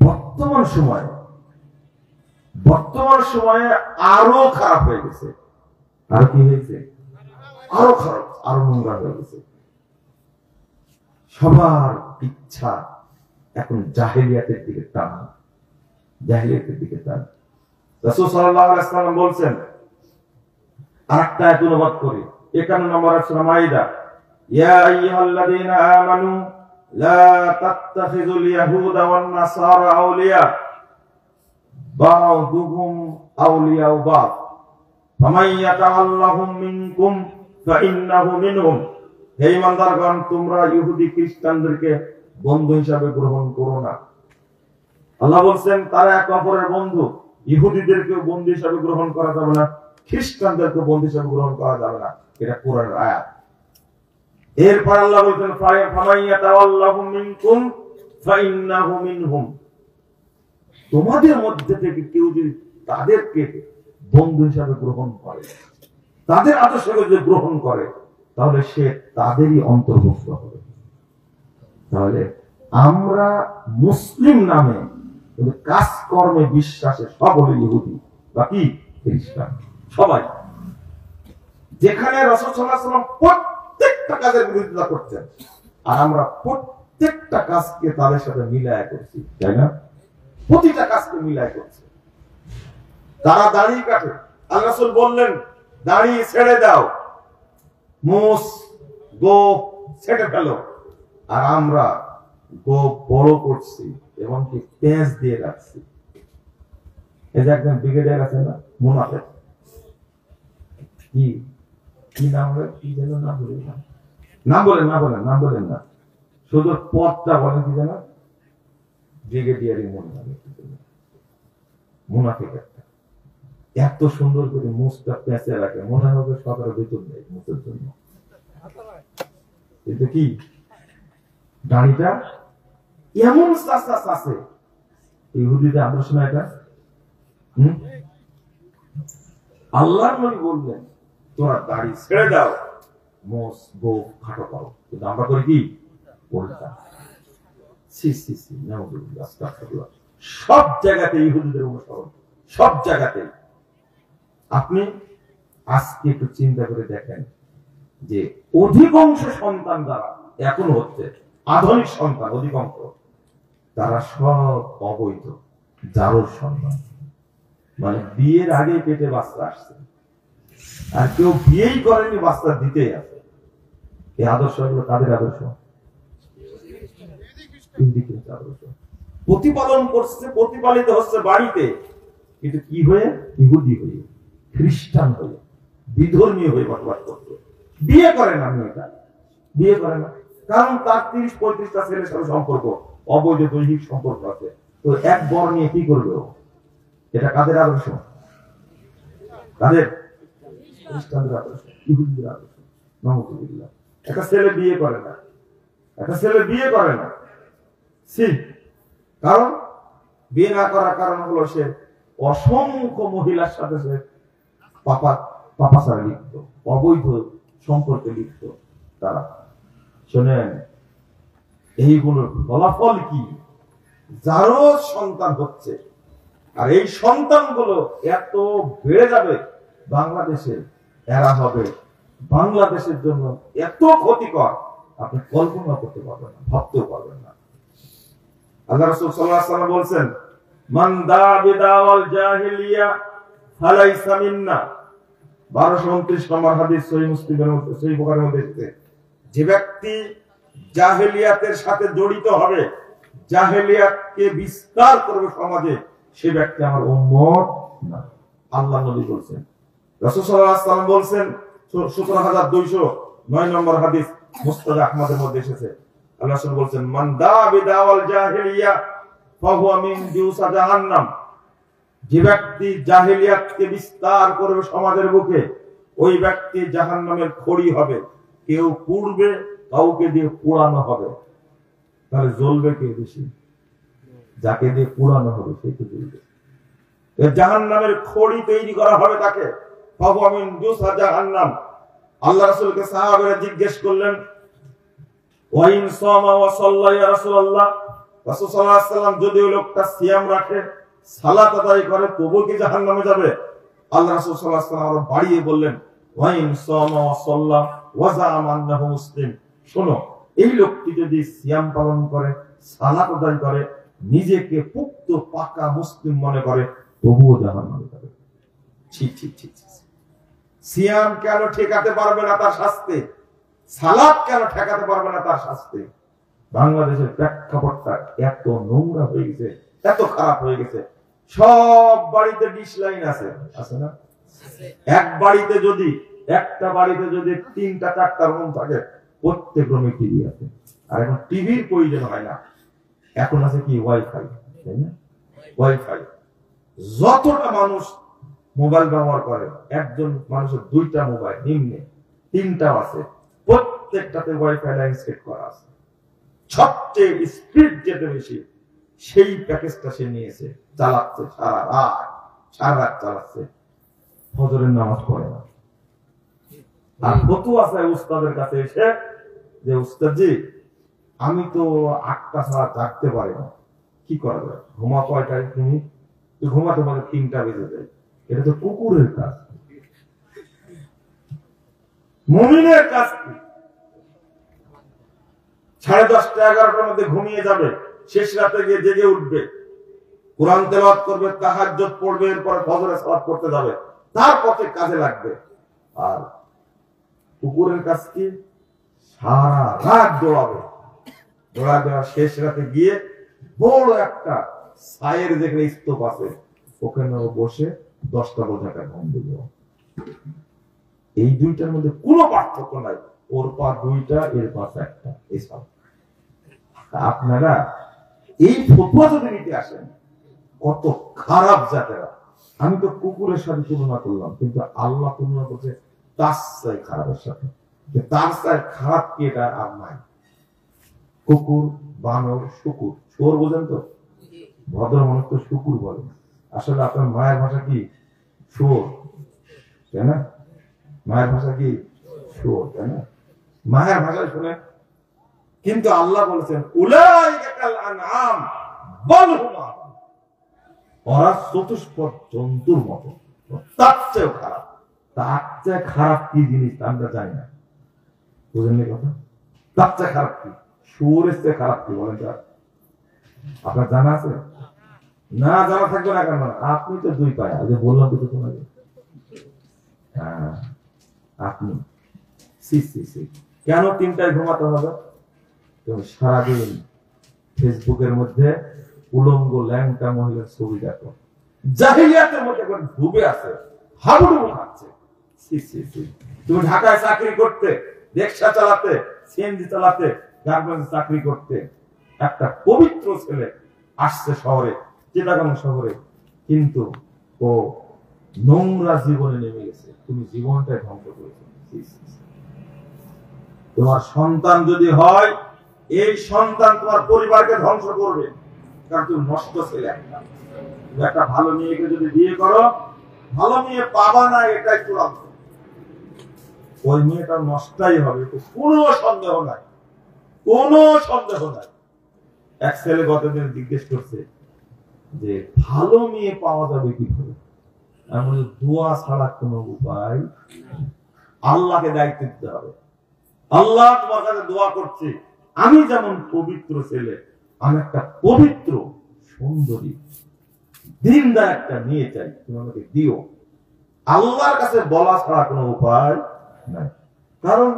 S1: বর্তমান সময়ে আরো খারাপ হয়ে গেছে। আর কি হয়েছে? আরো খারাপ, আরো নোংরা হয়ে গেছে। সবার ইচ্ছা এখন জাহেলিয়াতের দিকে টান, জাহেলিয়াতের দিকে টান। রাসূল সাল্লাল্লাহু আলাইহি ওয়াসাল্লাম বলছেন, আরেকটা আয়াত অনুবাদ করি, 51 নম্বর সূরা মাইদা, ইয়া আইয়ুহাল্লাযীনা আমানু লা তাত্তাখিযুল ইয়াহুদা ওয়ান নাসারা আউলিয়া বা'দুহুম আউলিয়াউ বা'দ ফামান ইয়াতাআল্লাহুম মিনকুম ফাইন্নাহু মিনহুম। হে ঈমানদারগণ, তোমরা ইহুদি খ্রিস্টানদেরকে বন্ধু হিসাবে গ্রহণ করো না। আল্লাহ বলছেন তারা এক অপরের বন্ধু। ইহুদিদেরকে বন্ধু হিসাবে গ্রহণ করা যাবে না, খ্রিস্টানদেরকে বন্ধু হিসাবে গ্রহণ করা যাবে না, এটা কোরআনের আয়াত। এরপর আল্লাহ বলছেন ফামান ইয়াতাআল্লাহুম মিনকুম ফাইন্নাহু মিনহুম। তোমাদের মধ্যে থেকে কেউ যদি তাদেরকে বন্ধু হিসাবে গ্রহণ করে, তাদের আদর্শকে যদি গ্রহণ করে, তাহলে সে তাদেরই অন্তর্ভুক্ত হবে। তাহলে আমরা মুসলিম নামে কিন্তু কাজকর্মে বিশ্বাসে সব হলো ইহুদি, বাকি খ্রিস্টান সবাই। যেখানে রাসূল সাল্লাল্লাহু আলাইহি ওয়াসাল্লাম প্রত্যেকটা কাজের বিরোধিতা করতেন, আর আমরা প্রত্যেকটা কাজকে তাদের সাথে মিলায় করছি, তাই না? প্রতিটা কাজকে মিলায় করছি। তারা দাড়ি কাটে, আল্লাহ রাসূল বললেন দাড়ি ছেড়ে দাও, মুছ গোঁফ ছেড়ে ফেলো। আর আমরা গোঁফ বড় করছি এবং কি পেঁচ দিয়ে রাখছি। এই যে একজন ব্রিগেডিয়ার আছে না, মুনাফিক, কি কি নাম হবে, কি যেন নাম বলে, নাম বলেন, নাম বলেন, নাম বলেন না, শুধু পদটা বলেন কি যেন, ব্রিগেডিয়ারি মুনাফিক একটা, এত সুন্দর করে মুখটা পেঁচে রাখে, মনে হবে সকালে বেতন নেই মুখের জন্য, কিন্তু কি দাড়িটা এমন আছে ইহুদিদের আদর্শ না এটা। আল্লাহর নবী বললেন তোরা দাড়ি ছেড়ে দাও, মোস বউ খাটো করো, কিন্তু আমরা করি কি উল্টা। সব জায়গাতে ইহুদিদের অনুসরণ, সব জায়গাতে। আপনি আজকে একটু চিন্তা করে দেখেন যে অধিকাংশ সন্তান দ্বারা এখন হচ্ছে আধুনিক সন্তান, অধিকাংশ তারা সব অবৈধ জারোর সন্তান, মানে বিয়ের আগে পেটে বাচ্চা আসছে, আর কেউ বিয়েই করেনি বাচ্চা দিতেই আছে। এই আদর্শগুলো তাদের আদর্শ, আদর্শ প্রতিপালন করছে, প্রতিপালিত হচ্ছে বাড়িতে, কিন্তু কি হয়ে, ইহুদি হয়ে, খ্রিস্টান হয়ে, বিধর্মীয় হয়ে বসবাস করছে। বিয়ে করে না মেয়েটা, বিয়ে করে না, কারণ তার 30-35টা ছেলের সাথে সম্পর্ক, অবৈধ দৈহিক সম্পর্ক আছে। তো এক বর নিয়ে কি করবে ও? এটা কাদের আদর্শ? কাদের? খ্রিস্টানদের আদর্শ, ইহুদিদের আদর্শ। নাউযুবিল্লাহ। একটা ছেলে বিয়ে করে না, একটা ছেলে বিয়ে করে না, কারণ বিয়ে না করার কারণ হলো সে অসংখ্য মহিলার সাথে সে পাপাচারে লিপ্ত, অবৈধ সম্পর্কে লিপ্ত তারা। শোনেন, এইগুলোর ফলাফল কি? যারও সন্তান হচ্ছে, আর এই সন্তানগুলো এত বেড়ে যাবে বাংলাদেশে, এরা হবে বাংলাদেশের জন্য এত ক্ষতিকর আপনি কল্পনা করতে পারবেন না, ভাবতেও পারবেন না। আল্লাহ রাসূল সাল্লাল্লাহু আলাইহি ওয়াসাল্লাম বলেন, মান দা বিদাওয়াল জাহিলিয়া ফালাইসা মিন্না। 1229 নম্বর হাদিস, সহিহ মুসলিমের মধ্যে, সহিহ বুখারীর মধ্যে এসেছে, যে ব্যক্তি জাহেলিয়াতের সাথে জড়িত হবে, জাহেলিয়াতকে বিস্তার করবে সমাজে, সে ব্যক্তি আমার উম্মত না। আল্লাহ নবী বলেন। রাসূল সাল্লাল্লাহু আলাইহি ওয়াসাল্লাম বলেন, 17209 নম্বর হাদিস, মুসনাদ আহমদের মধ্যে এসেছে, আল্লাহ রাসূল বলেন, মান দা বিদাওয়াল জাহিলিয়া ফাহুয়া মিন জুসা জাহান্নাম। যে ব্যক্তি জাহেলিয়াতকে বিস্তার করবে সমাজের বুকে, ওই ব্যক্তি জাহান্নামের খড়ি হবে। কেউ পুড়বে, কাউকে দিয়ে পোড়ানো হবে। তাহলে জ্বলবে কে বেশি? যাকে দিয়ে পোড়ানো হবে সে তো জ্বলবে। জাহান্নামের খড়ি তৈরি করা হবে তাকে। ফাহুয়া মিন জুসা জাহান্নাম। আল্লাহ রাসূলকে সাহাবারা জিজ্ঞেস করলেন, ওয়া ইন সামা ওয়া সাল্লা ইয়া রাসূলুল্লাহ, রাসূল সাল্লাল্লাহু আলাইহি ওয়াসাল্লাম যদি ওই লোকটা সিয়াম রাখে, সালাত আদায় করে, তবুও কি জাহান্নামে যাবে? আল্লাহ রাসূল সাল্লাল্লাহু আলাইহি ওয়াসাল্লাম আরো বাড়িয়ে বললেন, ওয়া ইন সামা ওয়া সাল্লা ওয়া যাআমা আন্নাহু মুসলিম। শোনো, এই লোকটি যদি সিয়াম পালন করে, সালাত আদায় করে, নিজেকে পুক্ত পাকা মুসলিম মনে করে, তবুও জাহান্নামে যাবে। ঠিক ঠিক ঠিক। সিয়াম কেন ঠেকাতে পারবে না তার শাস্তি? সালাত কেন ঠেকাতে পারবে না তার শাস্তি? বাংলাদেশের প্রেক্ষাপটটা এত নোংরা হয়ে গেছে, এত খারাপ হয়ে গেছে। সব বাড়িতে ডিশ লাইন আছে, আছে না? এক বাড়িতে যদি, একটা বাড়িতে যদি 3টা-4টা রুম থাকে, প্রত্যেক রুমে টিভি আছে। আর এখন টিভির প্রয়োজন হয় না, এখন আছে কি ওয়াইফাই, তাই না? ওয়াইফাই। যতটা মানুষ মোবাইল ব্যবহার করে, একজন মানুষের 2টা মোবাইল, নিম্নে 3টাও আছে, প্রত্যেকটাতে ওয়াইফাই লাইন সেট করা আছে। সবচেয়ে স্পিড যেতে বেশি সেই প্যাকেজটা সে নিয়েছে, চালাচ্ছে সারা রাত চালাচ্ছে, ফজরের নামাজ পড়ে না। আর ফতুয়া আছে উস্তাদের কাছে এসে যে, উস্তাদজি আমি তো 8টা ছাড়া জাগতে পারি না, কি করা যায়? ঘুমা কয়টায় তুমি? ঘুমাতে পারো 3টা বেজে যায়। এটা তো কুকুরের কাজ। মুমিনের কাজ কি? 10:30 11টার মধ্যে ঘুমিয়ে যাবে, শেষ রাতে গিয়ে জেগে উঠবে, কোরআন তেলাওয়াত করবে, তাহাজ্জুদ পড়বে, এরপর ফজরের সালাত করতে যাবে, তার পথে কাজে লাগবে। আর কুকুরের কাজ কি? সারা রাত দৌড়াবে, দৌড়া শেষ রাতে গিয়ে বড় একটা ছায়ের যেখানে স্তূপ আছে, ওখানে বসে 10টা বোঝাটা ঘুম দিল। এই দুইটার মধ্যে কোনো পার্থক্য নাই, ওর পা দুইটা এর পাশ একটা, এসব। আপনারা এই ফতোয়া যদি নিতে আসেন, কত খারাপ জাতেরা। আমি তো কুকুরের সাথে তুলনা করলাম, কিন্তু আল্লাহ তুলনা করছে তার চাই খারাপের সাথে। তার চাই খারাপ কি এটা আর নাই। কুকুর, বানর, শুকুর, চোর বোঝেন তো? ভদ্র মানুষ তো শুকুর বলে। আসলে আপনার মায়ের ভাষা কি? চোর, তাই না? মায়ের ভাষা কি? চোর, তাই না? মায়ের ভাষায় শুনে। কিন্তু আল্লাহ বলেছেন উলাইকা কাল আনআম বাল হুম আযাল, ওরা চতুষ্পদ জন্তুর মতো, তার চেয়েও খারাপ। তার চেয়ে খারাপ কি জিনিস আমরা জানি না, বুঝেননি কথা? তার চেয়ে খারাপ কি? শুয়োরের চেয়ে খারাপ কি বলেন? আপনার জানা আছে? না জানা থাকবে না কেন? আপনি তো দুই পায়ে, আজ বললাম তো তোমাকে। হ্যাঁ, আপনি কেন 3টায় ঘুমাতে হবে? তুমি সারাদিন ফেসবুকের মধ্যে উলঙ্গ ল্যাংটা মহিলার ছবি দেখো, জাহিলিয়াতের মধ্যে ডুবে আছে, হাবুডুবু খাচ্ছে। তুমি ঢাকায় চাকরি করতে, রিকশা চালাতে, সিএনজি চালাতে, গার্মেন্টস চাকরি করতে, একটা পবিত্র ছেলে আসছে শহরে, চিটাগাং শহরে, কিন্তু ও নোংরা জীবনে নেমে গেছে। তুমি জীবনটাই ধ্বংস করেছো। তোমার সন্তান যদি হয়, এই সন্তান তোমার পরিবারকে ধ্বংস করবে, কারণ তুমি নষ্ট ছেলে একটা। তুমি একটা ভালো মেয়েকে যদি বিয়ে করো, ভালো মেয়ে পাবা না, এটাই চূড়ান্ত। ওই মেয়েটা নষ্টই হবে, কোনো সন্দেহ নাই, কোনো সন্দেহ নাই। এক ছেলে গতদিন জিজ্ঞেস করছে যে ভালো মেয়ে পাওয়া যাবে কি করে? এমন দোয়া ছাড়া কোন উপায়, আল্লাহকে দায়িত্ব দিতে হবে। আল্লাহ তোমার কাছে দোয়া করছে, আমি যেমন পবিত্র ছেলে, আমি একটা পবিত্র সুন্দরী দিনদার একটা মেয়ে চাই, তুমি আমাকে দিও। আল্লাহর কাছে বলা ছাড়া কোনো উপায় নাই। কারণ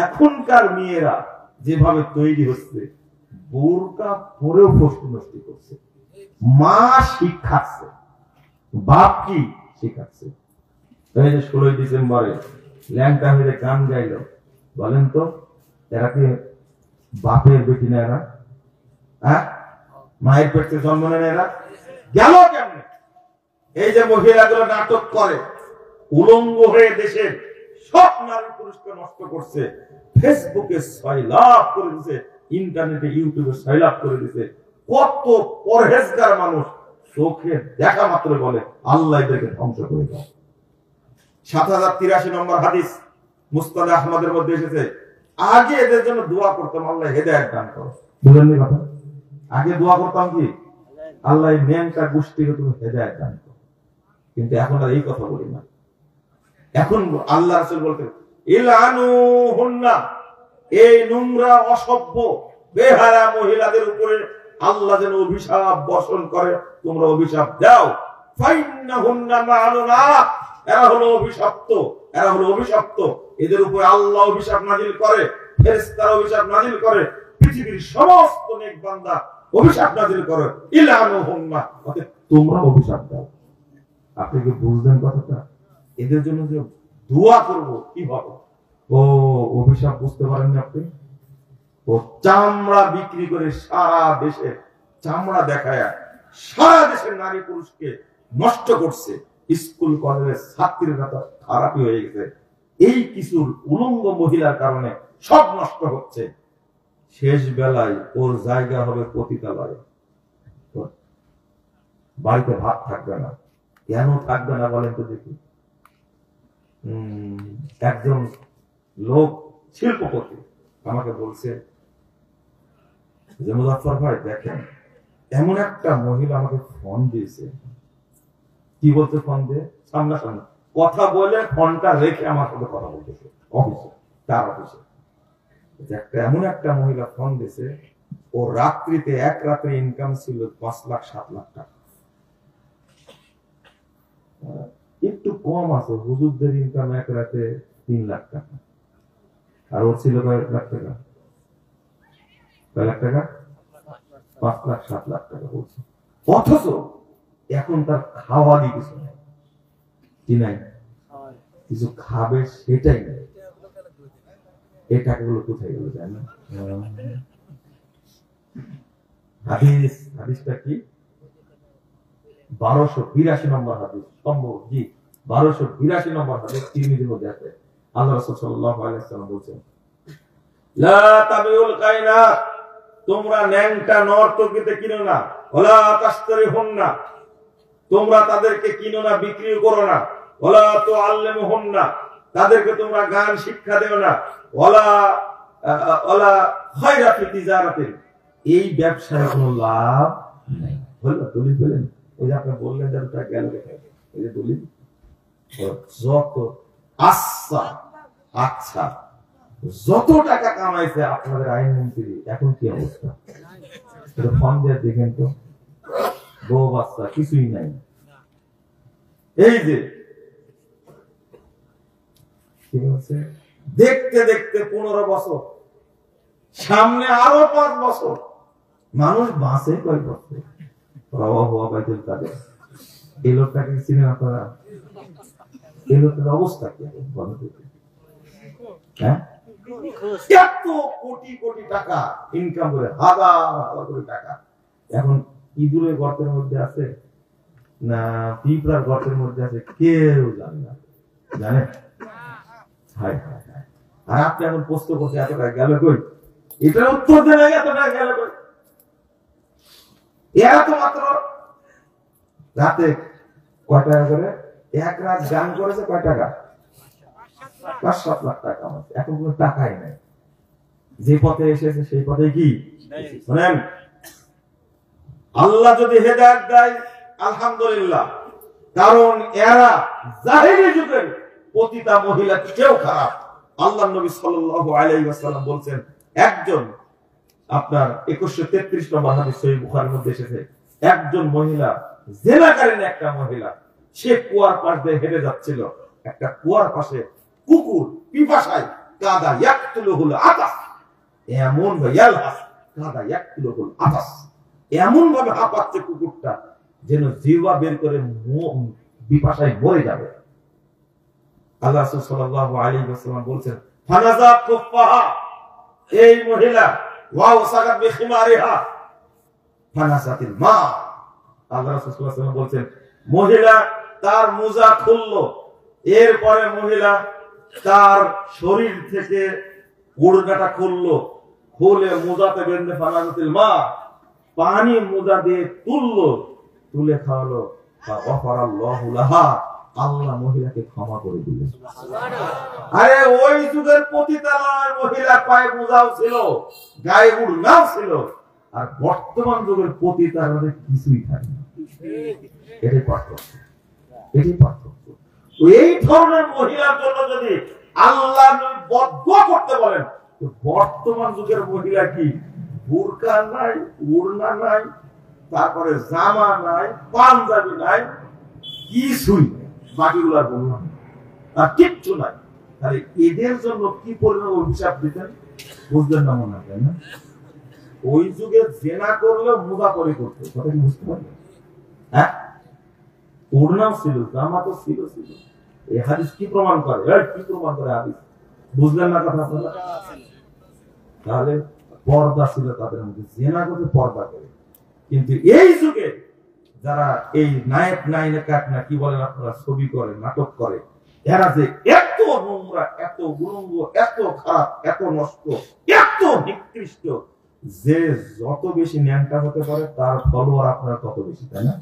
S1: এখনকার মেয়েরা যেভাবে তৈরি হচ্ছে, বোরকা পরেও প্রশ্ন নষ্টি করছে। মা শিখাচ্ছে, বাপ কি শিখাচ্ছে? 16 ডিসেম্বরে ল্যাংটা হয়ে গান গাইল, বলেন তো এরা কি বাপের বেটি না? এরা মায়ের পেটে জন্ম নেন, এরা গেল কেমনে? এই যে মহিলাগুলো নাটক করে, উলঙ্গ হয়ে দেশের সব নারী পুরুষকে নষ্ট করছে, ফেসবুকে সয়লাভ করে দিছে, ইন্টারনেটে ইউটিউবে সয়লাভ করে দিছে। কত পরহেজগার মানুষ চোখে দেখা মাত্র বলে আল্লাহ এদেরকে ধ্বংস করে দাও। 7083 নম্বর হাদিস মুসনাদ আহমদের মধ্যে এসেছে, আগে এদের জন্য দোয়া করতাম, আল্লাহ হেদায়েত দান করো। বুঝলেন কথা? আগে দোয়া করতাম কি, আল্লাহ এই ন্যাংটা গোষ্ঠীকে তুমি হেদায়েত দান করো। কিন্তু এখন আর এই কথা বলি না। এখন আল্লাহ রাসূল বলতেন ইলানুহুন্না, এই নোংরা অসভ্য বেহারা মহিলাদের উপরে আল্লাহ যেন অভিশাপ বর্ষণ করে, তোমরা অভিশাপ দাও। ফাইন্নাহুন্না মা'লুনা, এরা হলো অভিশপ্ত, এরা হলো অভিশপ্ত। এদের উপরে আল্লাহ অভিশাপ নাজিল করে, ফেরেশতারা অভিশাপ নাজিল করে, পৃথিবীর সমস্ত নেক বান্দা অভিশাপ নাজিল করে। ইলানুহুন্না, অতএব তোমরা অভিশাপ দাও। আপনি কি বুঝলেন কথাটা? এদের জন্য যে দোয়া করব কিভাবে, ও অভিশাপ বুঝতে পারেন না আপনি? ও চামড়া বিক্রি করে সারা দেশে চামড়া দেখায় সারা দেশের নারী পুরুষকে নষ্ট করছে। স্কুল কলেজের ছাত্রীরা তো খারাপই হয়ে গেছে। এই কিছু উলঙ্গ মহিলার কারণে সব নষ্ট হচ্ছে। শেষ বেলায় ওর জায়গা হবে পতিতালয়ে, বাড়িতে ভাত থাকবে না। কেন থাকবে না বলেন তো দেখি? একজন লোক শিল্পপতি আমাকে বলছে যে মুজাফফর ভাই দেখেন, এমন একটা মহিলা আমাকে ফোন দিয়েছে। কি বলতে ফোন দিয়ে? সামনাসামনি কথা বলে ফোনটা রেখে আমার সাথে কথা বলতেছে অফিসে, তার অফিসে। এমন একটা মহিলা ফোন দিয়েছে, ও রাত্রিতে এক রাতে ইনকাম ছিল 5 লাখ 7 লাখ টাকা। একটু কম আছে, হুজুরদের ইনকাম এক রাতে 3 লাখ টাকা, আর ওর ছিল কয়েক লাখ টাকা, কয় লাখ টাকা, 5 লাখ 7 লাখ টাকা বলছে। অথচ এখন তার খাওয়ারই কিছু নেই, কি নাই? কিছু খাবে সেটাই নেই। এই টাকাগুলো কোথায় গেল জানেন না? হাদিসটা কি? 1282 নম্বর হাদিস, সম্ভব জি 1282 নম্বর হাদিস তিরমিজির মধ্যে আছে। আল্লাহ রাসূল সাল্লাল্লাহু আলাইহি ওয়াসাল্লাম বলেছেন, লা তাবিউল কায়নাত, তোমরা ন্যাংটা নর্তকীতে কিনো না, ওয়ালা তাশতারিহুন্না, তোমরা তাদেরকে কিনো না, বিক্রি করো না, ওয়ালা তুআল্লিমুহুন্না, তাদেরকে তোমরা গান শিক্ষা দেও না, ওয়ালা খায়রা ফি তিজারাতিন, এই ব্যবসায় কোনো লাভ নাই। বললো দলিল পেলেন? ওই যে আপনি বললেন যে ওটা গেল কোথায়, এই যে দলিল। যত আচ্ছা যত টাকা কামাইছে আপনাদের আইনমন্ত্রী, এখন কি অবস্থা? ফোন দিয়ে দেখেন তো, বউ বাচ্চা কিছুই নাই। এই যে দেখতে দেখতে 15 বছর, সামনে আরো 5 বছর, মানুষ বাঁচে কয় বছর? এই লোকটাকে চিনেন আপনারা? এই লোকটার অবস্থা কি? হ্যাঁ, এত কোটি কোটি টাকা ইনকাম করে, হাজার হাজার কোটি টাকা, এখন ইঁদুরের গর্তের মধ্যে আছে না পিঁপড়ার গর্তের মধ্যে আছে কেউ জানে না, জানে? আর আপনি এখন প্রশ্ন করছে এত টাকা গেল কই? এটার উত্তর দেবে এত টাকা গেল কই? এরা তো মাত্র রাতে কয় টাকা করে, এক রাত গান করেছে কয় টাকা? 5-7 লাখ টাকা। এখন কোনো টাকাই নাই। যে পথে এসেছে সেই পথে কি শুনেন, আল্লাহ যদি হেদায়েত দেয় আলহামদুলিল্লাহ, কারণ এরা জাহেলি যুগের পতিতা মহিলা কেউ খারাপ। আল্লাহর নবী সাল্লাল্লাহু আলাইহি ওয়াসাল্লাম বলেন, একজন আপনার 2133 নম্বর হাদিস সহিহ বুখারীর মধ্যে এসেছে, একজন মহিলা জিনাকারিনী, একটা মহিলা, সে কুয়ার পাশ দিয়ে হেঁটে যাচ্ছিল, একটা কুয়ার পাশে কুকুর পিপাসায় কাদা ইয়াকতুলুহুল আতাস, এমন ইয়ালহাস কাদা ইয়াকতুলুহুল আতাস, এমন ভাবে হাঁপাচ্ছে কুকুরটা যেন জিহ্বা বের করে পিপাসায় মরে যাবে। আল্লাহ রাসূল সাল্লাল্লাহু আলাইহি ওয়াসাল্লাম বলেন, ফানাজা কুফাহা, এই মহিলা ওয়াও সাগাত বিখিমারিহা ফানাসাতিল মা, আল্লাহ রাসূল সাল্লাল্লাহু আলাইহি ওয়াসাল্লাম বলেন, মহিলা তার মোজা খুললো, এরপরে মহিলা তার শরীর থেকে ওড়নাটা খুললো, খুলে মোজাতে বেঁধে ফানাসাতিল মা, পানি মোজা দিয়ে তুললো, তুলে খাওয়ালো, গফারাল্লাহু লাহা, আল্লাহ মহিলাকে ক্ষমা করে দিলেন। আরে ওই যুগের পতিতালয় মহিলা পায়ে মোজাও ছিল, গায়ে ওড়নাও ছিল, আর বর্তমান যুগের পতিতালয় কিছুই থাকে না। এটাই পার্থক্য, এটাই পার্থক্য। এই ধরনের মহিলার জন্য যদি আল্লাহ বদদুয়া করতে বলেন, বর্তমান যুগের মহিলা কি বুরকা নাই, ওড়না নাই, তারপরে জামা নাই, পাঞ্জাবি নাই, কিছুই বাকিগুলা বললাম আর কিচ্ছু নাই। তাহলে এদের জন্য কি পরিমাণ অভিশাপ দিতেন বুঝলেন না মনে হয় না? ওই যুগে জেনা করলেও মুদা করে করতে, কথা কি বুঝতে পারলেন? হ্যাঁ, ওড়নাও ছিল, জামা তো ছিল। এই হাদিস কি প্রমাণ করে? কি প্রমাণ করে হাদিস? বুঝলেন না কথা আপনারা? তাহলে পর্দা ছিল তাদের মধ্যে, জেনা করতে পর্দা করে। কিন্তু এই যুগে যারা এই নায়ক নায়িকা না কি বলেন আপনারা, ছবি করে, নাটক করে, এরা যে এত নোংরা, এত উলঙ্গ, এত খারাপ, এত নষ্ট, এত নিকৃষ্ট, যে যত বেশি ন্যাংটা হতে পারে তার ফলোয়ার আপনারা তত বেশি, তাই না?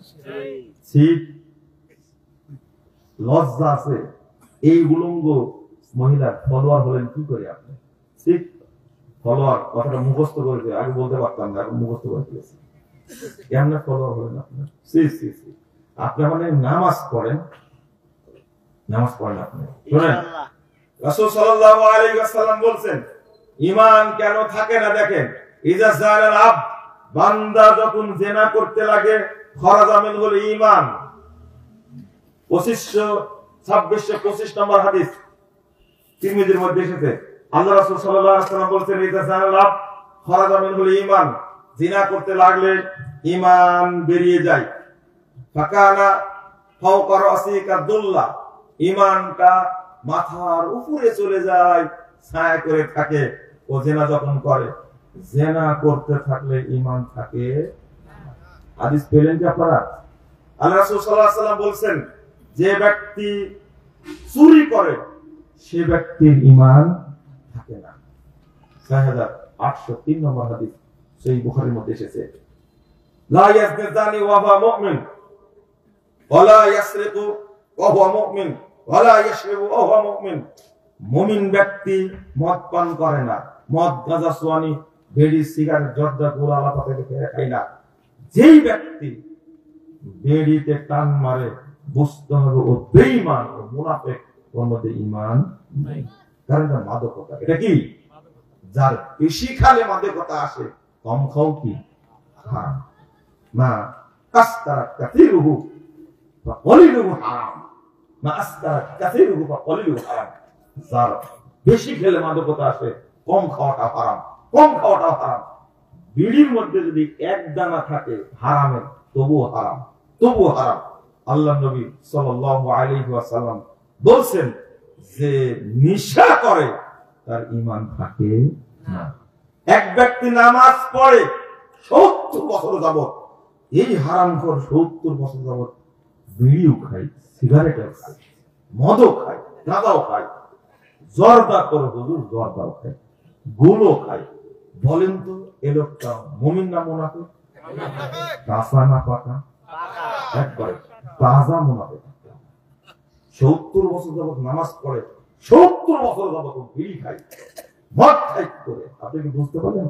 S1: ঠিক লজ্জা আছে এই উলঙ্গ মহিলার ফলোয়ার হলেন কি করে আপনি? ঠিক ফলোয়ার কথাটা মুখস্থ করে দিয়ে আগে বলতে পারতাম না, এখন মুখস্থ করে দিয়েছি। কেমন ফলোয়ার হলেন আপনার? আপনি মানে নামাজ পড়েন আপনি শুনেন, রাসূল সাল্লাল্লাহু আলাইহি ওয়াসাল্লাম বলেন, ঈমান কেন থাকে না দেখেন, ইজা জালাল আব, বান্দা যখন জিনা করতে লাগে, খরাজা মিনহুল ঈমান, 2525 নম্বর হাদিস তিরমিজির মধ্যে এসেছে। আল্লাহ রাসূল সাল্লাল্লাহু আলাইহি ওয়াসাল্লাম বলেন, ইজা জালাল আব খরাজা মিনহুল ঈমান, জিনা করতে লাগলে ঈমান বেরিয়ে যায়। ফাকানা ফাওকা রাসিকা দুল্লা, ঈমানটা মাথার উপরে চলে যায়, ছায়া করে থাকে। ও জেনা যখন করে, জেনা করতে থাকলে ঈমান থাকে। হাদিস পেলেন কি আপনারা? আল্লাহ রাসূল সাল্লাল্লাহু আলাইহি ওয়াসাল্লাম বলছেন, যে ব্যক্তি চুরি করে সে ব্যক্তির ঈমান থাকে না। 6803 নম্বর হাদিস সহিহ বুখারীর মধ্যে এসেছে, লা ইয়াজনি যানি ওয়া হুয়া মুমিন ওয়া লা ইয়াসরিকু ওয়া হুয়া মুমিন ওয়া লা ইয়াশরাবু ওয়া হুয়া মুমিন। মুমিন ব্যক্তি মদ পান করে না, মদ, গাঁজা, সোয়ানি, বিড়ি, সিগারেট, জর্দা, গোলা, লাপাতে খায় না। যেই ব্যক্তি বেড়িতে টান মারে, বুঝতে হবে ও বেঈমান, ও মুনাফিক, ওর মধ্যে ঈমান নাই। কারণ এটা মাদকতা। এটা কি? যার বেশি খালে মাদকতা আসে, কম খাও কি হারাম। মা আস্তারা কাসীরুহু ওয়া কলিলুহু হারাম, মা আস্তারা কাসীরুহু ওয়া কলিলুহু হারাম। যার বেশি খেলে মাদকতা আসে, কম খাওয়াটা হারাম, কম খাওয়াটা হারাম। বিড়ির মধ্যে যদি এক দানা থাকে হারামের, তবুও হারাম, তবুও হারাম। আল্লাহ নবী সাল্লাল্লাহু আলাইহি ওয়াসাল্লাম বলছেন, যে নেশা করে তার ঈমান থাকে না। এক ব্যক্তি নামাজ পড়ে 70 বছর যাবত, এই হারামখোর 70 বছর যাবত বিড়িও খায়, সিগারেটও খায়, মদও খায়, গাঁজাও খায়, জর্দা করে, হুজুর জর্দাও খায়, গুলও খায়। বলেন তো এ লোকটা মুমিন না মুনাফিক? কাঁচা না পাকা? একবারে তাজা মুনাফিক। 70 বছর যাবত নামাজ পড়ে, 70 বছর যাবত বিড়ি খায়, মদ খায় করে। আপনি কি বুঝতে পারলেন?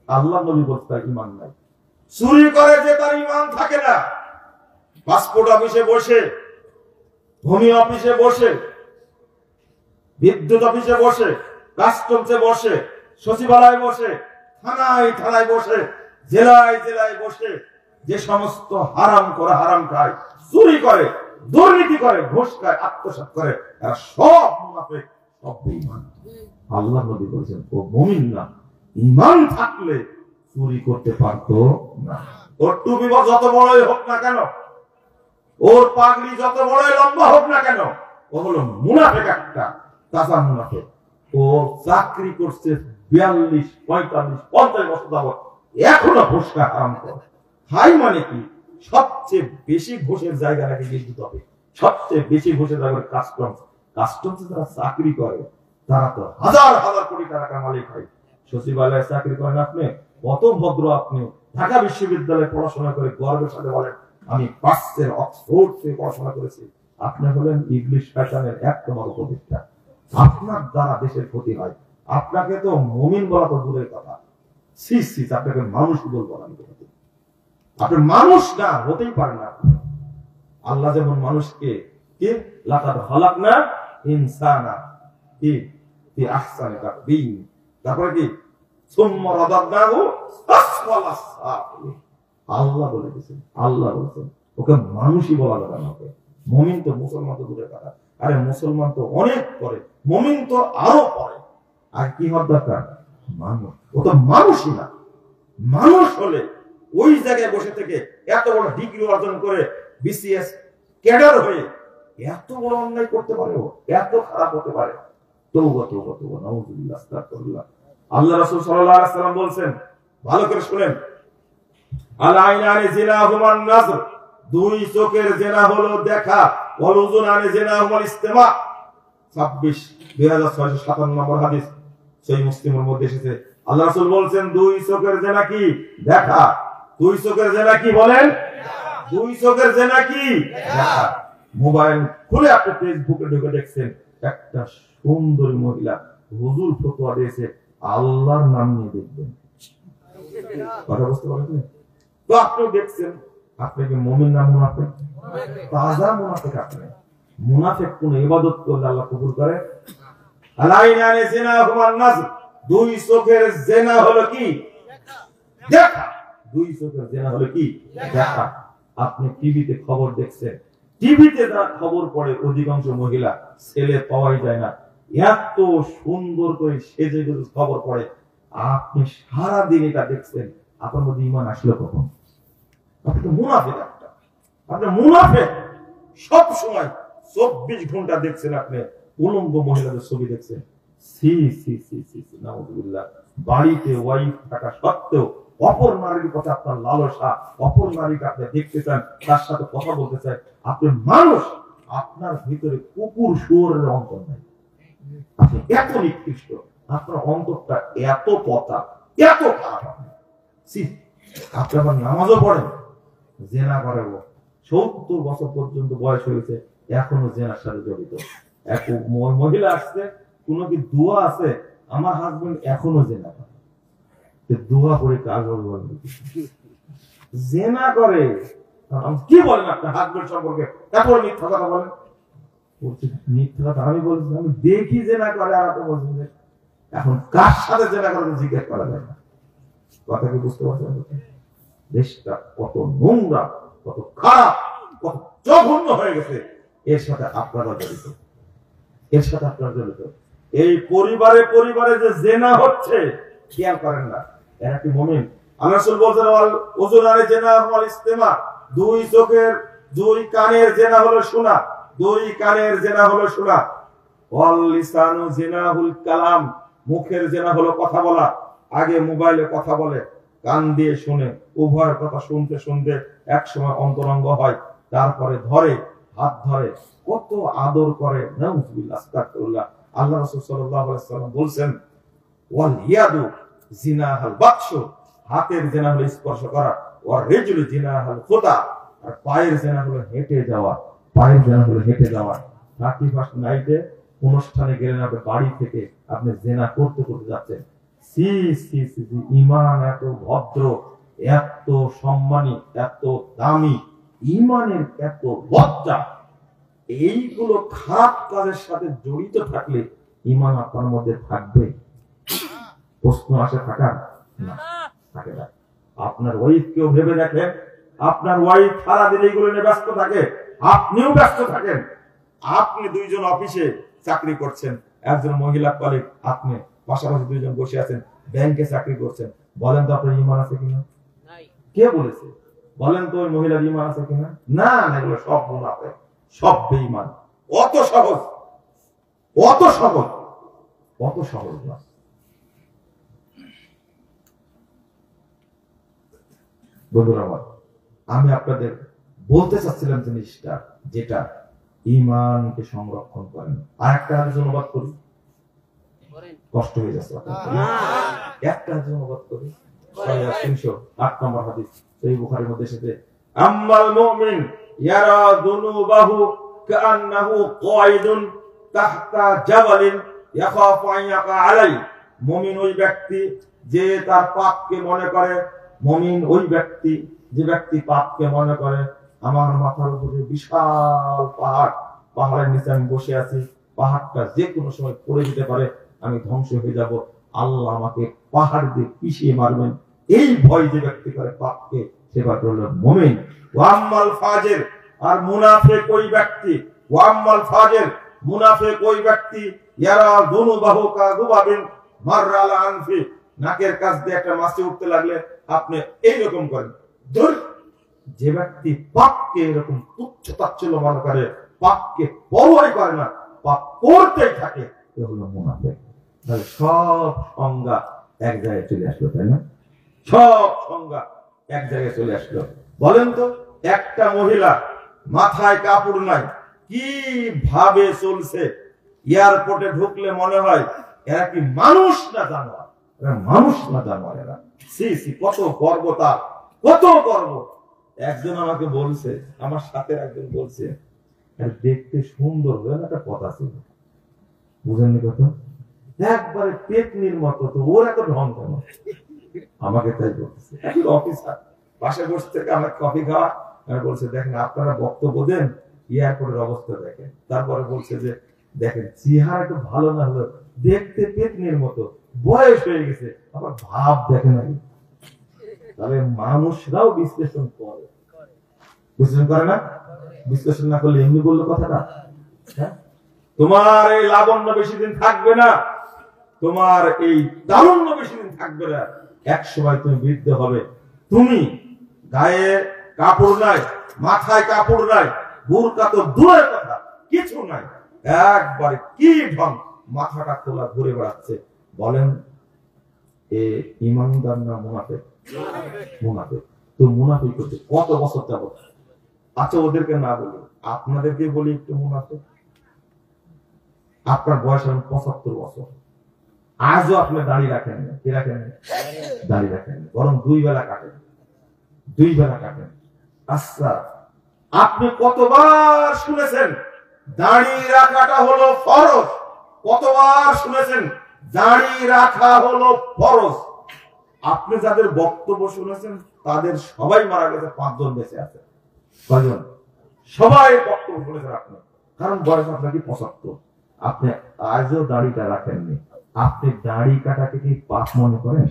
S1: আল্লাহ নবী বলতে তার ঈমান নাই। চুরি করে যে তার ঈমান থাকে না। পাসপোর্ট অফিসে বসে, ভূমি অফিসে বসে, বিদ্যুৎ অফিসে বসে, কাস্টমসে বসে, সচিবালয়ে বসে, থানায় থানায় বসে, জেলায় জেলায় বসে যে সমস্ত হারাম করে, হারাম খায়, চুরি করে, দুর্নীতি করে, ঘুষ খায়, আত্মসাৎ করে, এরা সব মুনাফিক, সব বেঈমান। আল্লাহ নবী বলেছেন ও মুমিন না। ঈমান থাকলে চুরি করতে পারতো না। ওর টুপি যত বড়ই হোক না কেন, ওর পাগড়ি যত বড়ই লম্বা হোক না কেন, ও হলো মুনাফিক, একটা তাজা মুনাফিক। ও চাকরি করছে 42, 45, 50 বছর যাবত, এখনো ঘুষ খায়, হারাম করে। হাই মানে কি? সবচেয়ে বেশি ঘুষের জায়গা নাকি বিদ্যুৎ হবে, সবচেয়ে বেশি ঘুষের জায়গা কাস্টমস। কাস্টমসে যারা চাকরি করে তারা তো হাজার হাজার কোটি টাকা মালিক হয়। সচিবালয়ে চাকরি করেন আপনি, কত ভদ্র আপনি। ঢাকা বিশ্ববিদ্যালয়ে পড়াশোনা করে গর্বের সাথে বলেন, আমি পার্সের অক্সফোর্ড থেকে পড়াশোনা করেছি। আপনি হলেন ইংলিশ ফ্যাশনের এক নম্বর উপদেষ্টা। আপনার দ্বারা দেশের ক্ষতি হয়। আপনাকে তো মুমিন বলা তো দূরের কথা, আপনাকে মানুষ বলবো না। আপনি মানুষ না, হতেই পারে না। আল্লাহ যেমন মানুষকে কি লাকাদ খালাকনা ইনসানা কি ফি আহসানি তাকবীম, তারপরে কি সুম্মা রাদাদনাহু আসফালা সাফিলিন। আল্লাহ বলে দিয়েছেন, আল্লাহ বলেছেন ওকে মানুষই বলা যাবে না। ওকে মুমিন তো, মুসলমান তো দূরের কথা। আরে মুসলমান তো অনেক করে, মুমিন তো আরো করে। আর কি হওয়ার দরকার? মানুষ। ও তো মানুষই না। মানুষ হলে ওই জায়গায় বসে থেকে এত বড় ডিগ্রি অর্জন করে বিসিএস ক্যাডার হয়ে এত বড় অন্যায় করতে পারে, ও এত খারাপ হতে পারে। তওবা তওবা তওবা, নাউযুবিল্লাহ, আস্তাগফিরুল্লাহ। আল্লাহ রাসূল সাল্লাল্লাহু আলাইহি ওয়াসাল্লাম বলেন, ভালো করে শুনেন, আল আইনানি জিনাহুমান নাজর, দুই চোখের জিনা হলো দেখা, ওয়াল উযুনানি জিনাহুমাল ইস্তিমা। 26/2657 নম্বর হাদিস সহিহ মুসলিমের মধ্যে এসেছে। আল্লাহ রাসূল বলেন, দুই চোখের জিনা কি? দেখা। দুই চোখের জিনা কি বলেন? দুই চোখের জিনা কি? দেখা। মোবাইল খুলে আপনি ফেসবুকে ঢুকে দেখছেন, একটা সুন্দরী মহিলা হুজুর ফতোয়া দিয়েছে, আল্লাহর নাম নিয়ে দেখবেন। কথা বুঝতে পারছেন? তো আপনি দেখছেন, আপনি কি মুমিন না মুনাফিক? তাজা মুনাফিক আপনি। মুনাফিক কোন ইবাদত করলে আল্লাহ কবুল করে? আলাইনানি জিনাহুমান নাজর, দুই চোখের জিনা হলো কি? দেখা। দুই চোখের জিনা হলো কি? দেখা। আপনি টিভিতে খবর দেখছেন, টিভিতে যারা খবর পড়ে অধিকাংশ মহিলা, ছেলে পাওয়াই যায় না, এত সুন্দর করে সেজে গুজে খবর পড়ে। আপনি সারা দিন এটা দেখছেন, আপনার মধ্যে ঈমান আসলো কখন? আপনি তো মুনাফিক একটা। আপনি মুনাফিক। সব সময় 24 ঘন্টা দেখছেন আপনি উলঙ্গ মহিলাদের ছবি দেখছেন, সি সি সি সি সি, নাউযুবিল্লাহ। বাড়িতে ওয়াইফ থাকা সত্ত্বেও অপর নারীর কথা আপনার লালসা, অপর নারীকে আপনি দেখতে চান, তার সাথে কথা বলতে চান, আপনি মানুষ, আপনার ভিতরে কুকুর শুয়োরের অন্তর নাই, আপনি এত নিকৃষ্ট, আপনার অন্তরটা এত পচা, এত খারাপ। আপনি আবার নামাজও পড়েন, জেনা করে, 70 বছর পর্যন্ত বয়স হয়েছে, এখনো জেনার সাথে জড়িত। এক মহিলা আসছে, কোন কি দোয়া আছে? আমার হাজবেন্ড এখনো জেনা করে। দোয়া করে কাজ হবে, জেনা করে। কি বলেন আপনার হাজবেন্ড সম্পর্কে এত মিথ্যা কথা বলেন? মিথ্যা কথা আমি বলছি, আমি দেখি জেনা করে, আর আপনি বলছেন যে এখন কার সাথে জেনা করে জিজ্ঞেস করা যায় না। কথা কি বুঝতে পারছেন? দেশটা কত নোংরা, কত খারাপ, কত জঘন্য হয়ে গেছে। এর সাথে আপনারা জড়িত, এর সাথে আপনারা জড়িত। এই পরিবারে পরিবারে যে জেনা হচ্ছে, খেয়াল করেন না, এরা কি মুমিন? আল্লাহ রাসূল বলেছেন, ওয়াল উযুনারে জেনা ওয়াল ইস্তিমা, দুই চোখের, দুই কানের জেনা হলো শোনা, দুই কানের জেনা হলো শোনা। ওয়াল লিসানু জিনাহুল কালাম, মুখের জেনা হলো কথা বলা। আগে মোবাইলে কথা বলে, কান দিয়ে শুনে, উভয়ের কথা শুনতে শুনতে এক সময় অন্তরঙ্গ হয়, তারপরে ধরে, হাত ধরে, কত আদর করে। নাউযুবিল্লাহ, আস্তাগফিরুল্লাহ। আল্লাহ রাসূল সাল্লাল্লাহু আলাইহি ওয়াসাল্লাম বলেন, ওয়াল ইয়াদু জিনাহাল বাতশু, হাতের জেনা হলো স্পর্শ করা, ওয়ার রিজলু জিনাহাল খুতা, আর পায়ের জেনা হলো হেঁটে যাওয়া, পায়ের জেনা হলো হেঁটে যাওয়া। 31 নাইটে অনুষ্ঠানে গেলেন, আপনি বাড়ি থেকে আপনি জেনা করতে করতে যাচ্ছেন। সি সি সি, ঈমান এত ভদ্র, এত সম্মানী, এত দামি, ঈমানের এত লজ্জা, এইগুলো খারাপ কাজের সাথে জড়িত থাকলে ঈমান আপনার মধ্যে থাকবে? প্রশ্ন আসে, থাকার না, থাকে না। আপনার ওয়াইফ কেউ ভেবে দেখেন, আপনার ওয়াইফ সারাদিন এইগুলো নিয়ে ব্যস্ত থাকে, আপনিও ব্যস্ত থাকেন। আপনি দুইজন অফিসে চাকরি করছেন, একজন মহিলা কলিগ, আপনি পাশাপাশি দুইজন বসে আছেন, ব্যাংকে চাকরি করছেন। বলেন তো আপনার ঈমান আছে কিনা? কে বলেছে? বলেন তো ওই মহিলার ঈমান আছে কিনা? না, এগুলো সব মুনাফিক, সব বেঈমান। অত সহজ, অত সহজ, অত সহজ না। বন্ধুরা আমার, আমি আপনাদের বলতে চাচ্ছিলাম জিনিসটা, যেটা ঈমানকে সংরক্ষণ করেন। আর একটা হাদিস অনুবাদ করি, কষ্ট হয়ে যাচ্ছে, একটা হাদিস অনুবাদ করি, 308 নম্বর হাদিস, সহিহ বুখারীর মধ্যে এসেছে, আম্মাল মুমিন ইয়ারা যুনুবাহু কাআন্নাহু কাঈদুন তাহতা জাবালিন ইয়াখাফু আন ইয়াকা আলাই। মুমিন ওই ব্যক্তি যে তার পাপকে মনে করে, মুমিন ওই ব্যক্তি যে ব্যক্তি পাপকে মনে করে, আমার মাথার উপরে বিশাল পাহাড়, পাহাড়ের নিচে আমি বসে আছি, পাহাড়টা যে কোনো সময় পড়ে যেতে পারে, আমি ধ্বংস হয়ে যাব, আল্লাহ আমাকে পাহাড় দিয়ে পিষিয়ে মারবেন, এই ভয় যে ব্যক্তি করে পাপকে, সে ব্যক্তি হলো মুমিন। ওয়াম্মাল ফাজির, আর মুনাফিক ওই ব্যক্তি, ওয়াম্মাল ফাজির, মুনাফিক ওই ব্যক্তি, ইয়ারা যুনুবাহু কাযুবাবিন মাররা আলা আনফি, নাকের কাছ দিয়ে একটা মাছি উঠতে লাগলে আপনি এইরকম করেন। ধর, যে ব্যক্তি পাপকে এরকম তুচ্ছ তাচ্ছিল্য মনে করে, পাপকে পরোয়াই করে না, পাপ করতেই থাকে, এ হলো মুনাফিক। তাহলে সব সংজ্ঞা এক জায়গায় চলে আসলো, তাই না? সব সংজ্ঞা এক জায়গায় চলে আসলো। বলেন তো, একটা মহিলা মাথায় কাপড় নাই, কিভাবে চলছে? এয়ারপোর্টে ঢুকলে মনে হয় এরা কি মানুষ না জানোয়ার, এরা মানুষ না জানোয়ার, এরা সি সি, কত গর্ব তার, কত গর্ব। একজন আমাকে বলছে, আমার সাথে একজন বলছে, দেখতে সুন্দর হয়ে একটা কথা ছিল, বুঝেননি কথা, একবারে পেতনির মতো, তো ওর এত ঢং কেন? আমাকে তাই বলছে, অফিসার পাশে বসে থেকে আমার কফি খাওয়া, বলছে দেখেন আপনারা বক্তব্য দেন, এয়ারপোর্টের অবস্থা দেখেন। তারপরে বলছে যে দেখেন চেহারা একটু ভালো না হলো, দেখতে পেতনির মতো, বয়স হয়ে গেছে, আবার ভাব দেখে নাই। তবে মানুষরাও বিশ্লেষণ করে, বিশ্লেষণ করে না? বিশ্লেষণ না করলে এমনি বললো কথাটা। তোমার এই লাবণ্য বেশি দিন থাকবে না, তোমার এই তারুণ্য বেশি দিন থাকবে না, এক সময় তুমি বৃদ্ধ হবে, তুমি গায়ে কাপড় নাই, মাথায় কাপড় নাই, বুরকা তো দূরের কথা, কিছু নাই, একবারে কি ঢং, মাথাটা খোলা ঘুরে বেড়াচ্ছে। বলেন এ ইমানদার না মুনাফিক? মুনাফিক। তো মুনাফিক করছে কত বছর যাবত? আচ্ছা ওদেরকে না বলি, আপনাদেরকে বলি একটু মুনাফিক। আপনার বয়স এখন 75 বছর, আজও আপনি দাড়ি রাখেন না। কি রাখেন? দাড়ি রাখেন, বরং 2 বেলা কাটেন, 2 বেলা কাটেন। আচ্ছা আপনি কতবার শুনেছেন দাড়ি রাখাটা হলো ফরজ? কতবার শুনেছেন দাড়ি রাখা হলো ফরজ? আপনি যাদের বক্তব্য শুনেছেন তাদের সবাই মারা গেছে, 5 জন বেঁচে আছে। কয়জন? সবাই বক্তব্য শুনেছেন আপনি, কারণ বয়স আপনার কি 75। আপনি আজও দাড়িটা রাখেননি। আপনি দাড়ি কাটাকে কি পাপ মনে করেন?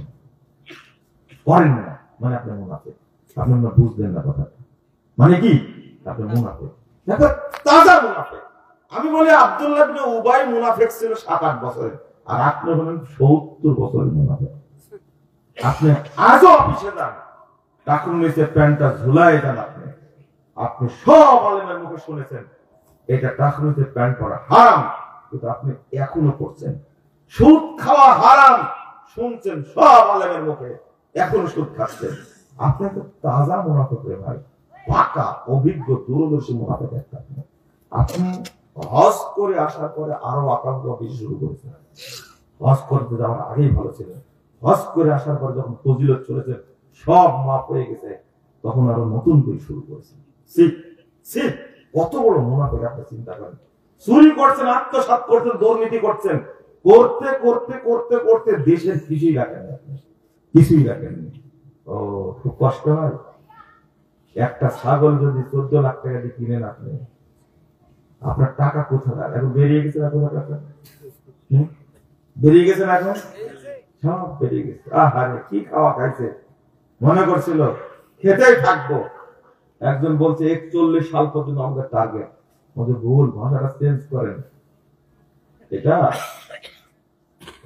S1: করেন না, মানে আপনি মুনাফিক। আপনি বুঝলেন না কথাটা, মানে কি? আপনি মুনাফিক, তাজা মুনাফিক। আমি বলি আব্দুল্লাহ ইবনে উবাই মুনাফিক ছিল 7-8 বছরের, আর আপনি বলেন 70 বছরের মুনাফিক। আপনি আজও অফিসে যান, টাকুর নিচে প্যান্টটা ঝুলাই যান। আপনি সব আলেমের মুখে শুনেছেন এটা টাকুর নিচে প্যান্ট পরা হারাম, কিন্তু আপনি এখনো করছেন। সুদ খাওয়া হারাম শুনছেন সব আলেমের মুখে, এখনো সুদ খাচ্ছেন। আপনি তো তাজা মুনাফিক রে ভাই, পাকা অভিজ্ঞ দূরদর্শী মুনাফিক একটা। আপনি হজ করে আসার পরে আরো আকাঙ্ক্ষা বেশি শুরু করেছেন। হজ করতে যাওয়ার আগেই ভালো ছিল, হজ করে আসার পর যখন ফজিলত চলেছে, সব মাপ হয়ে গেছে, তখন আরো নতুন করে শুরু করেছেন। কত বড় মুনাফিক আপনি চিন্তা করেন। চুরি করছেন, আত্মসাৎ করছেন, দুর্নীতি করছেন, করতে করতে করতে করতে দেশের কিছুই রাখেন আপনি, কিছুই রাখেননি। ও খুব কষ্ট হয়। একটা ছাগল যদি 14 লাখ টাকা দিয়ে কিনেন আপনি, আপনার টাকা কোথায়? এখন বেরিয়ে গেছে না? কোথায় টাকা বেরিয়ে গেছে না? এখন সব বেরিয়ে গেছে। আহারে কি খাওয়া খাইছে, মনে করছিল খেতেই থাকবো। একজন বলছে 41 সাল পর্যন্ত আমাদের টার্গেট। আমাদের ভুল, ভাষাটা চেঞ্জ করেন। এটা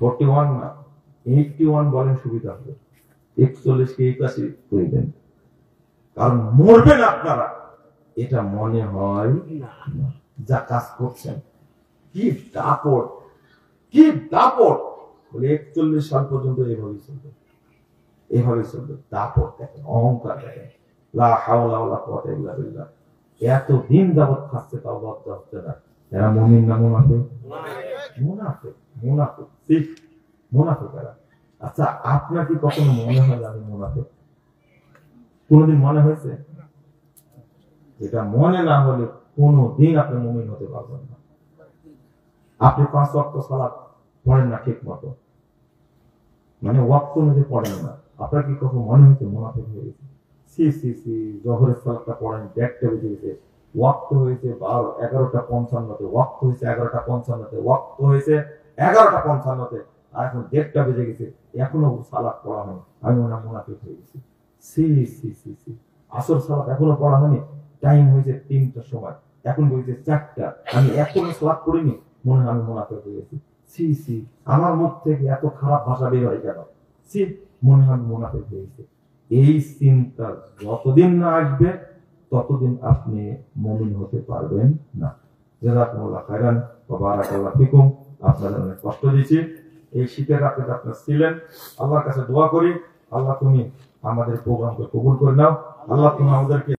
S1: 41 না 81 বলেন, সুবিধা হবে। 41 কে 81 করে দেন, কারণ মরবেন আপনারা, এটা মনে হয় না। যা কাজ করছেন, কি দাপট, কি দাপট। বলে 41 সাল পর্যন্ত এভাবেই চলবে, এভাবেই চলবে। দাপট দেখেন, অহংকার দেখেন, লা হাওলা ওয়ালা কুওয়াতা ইল্লা বিল্লাহ। এত দিন যাবত খাচ্ছে, তাও লজ্জা হচ্ছে না। এরা মুমিন না মুনাফিক? মুনাফিক, মুনাফিক, ঠিক মুনাফিক এরা। আচ্ছা আপনার কি কখনো মনে হয় আমি মুনাফিক? কোনদিন মনে হয়েছে? এটা মনে না হলে কোনদিন আপনি মুমিন হতে পারবেন না। আপনি 5 ওয়াক্ত সালাত পড়েন না ঠিক মতো, মানে ওয়াক্ত অনুযায়ী পড়েন না, আপনার কি কখনো মনে হয়েছে মুনাফিক হয়ে গেছে? জোহরের সালাতটা পড়েন, 1:30 বেজে গেছে, ওয়াক্ত হয়েছে 11:55-তে, ওয়াক্ত হয়েছে 11:55-তে, ওয়াক্ত হয়েছে 11:55-তে, আর এখন 1:30 বেজে গেছে, এখনো সালাত পড়া হয়নি। আমি মনে হয় মুনাফিক হয়ে গেছি। আসর সালাত এখনো পড়া হয়নি, টাইম হয়েছে 3টার সময়, এখন বলছে 4টা, আমি এখনো সালাত পড়িনি, মনে হয় আমি মুনাফিক হয়ে গেছি। আমার মুখ থেকে এত খারাপ ভাষা বের হয় কেন? মনে হয় মুনাফিক হয়ে গেছে। এই চিন্তা যতদিন না আসবে ততদিন আপনি মুমিন হতে পারবেন না। জাযাকুমুল্লাহ খাইরান ওয়া বারাকাল্লাহু ফিকুম। আপনাদের অনেক কষ্ট দিয়েছি এই শীতের রাতে, আপনারা ছিলেন। আল্লাহর কাছে দোয়া করি, আল্লাহ তুমি আমাদের প্রোগ্রামকে কবুল করে নাও। আল্লাহ তুমি আমাদেরকে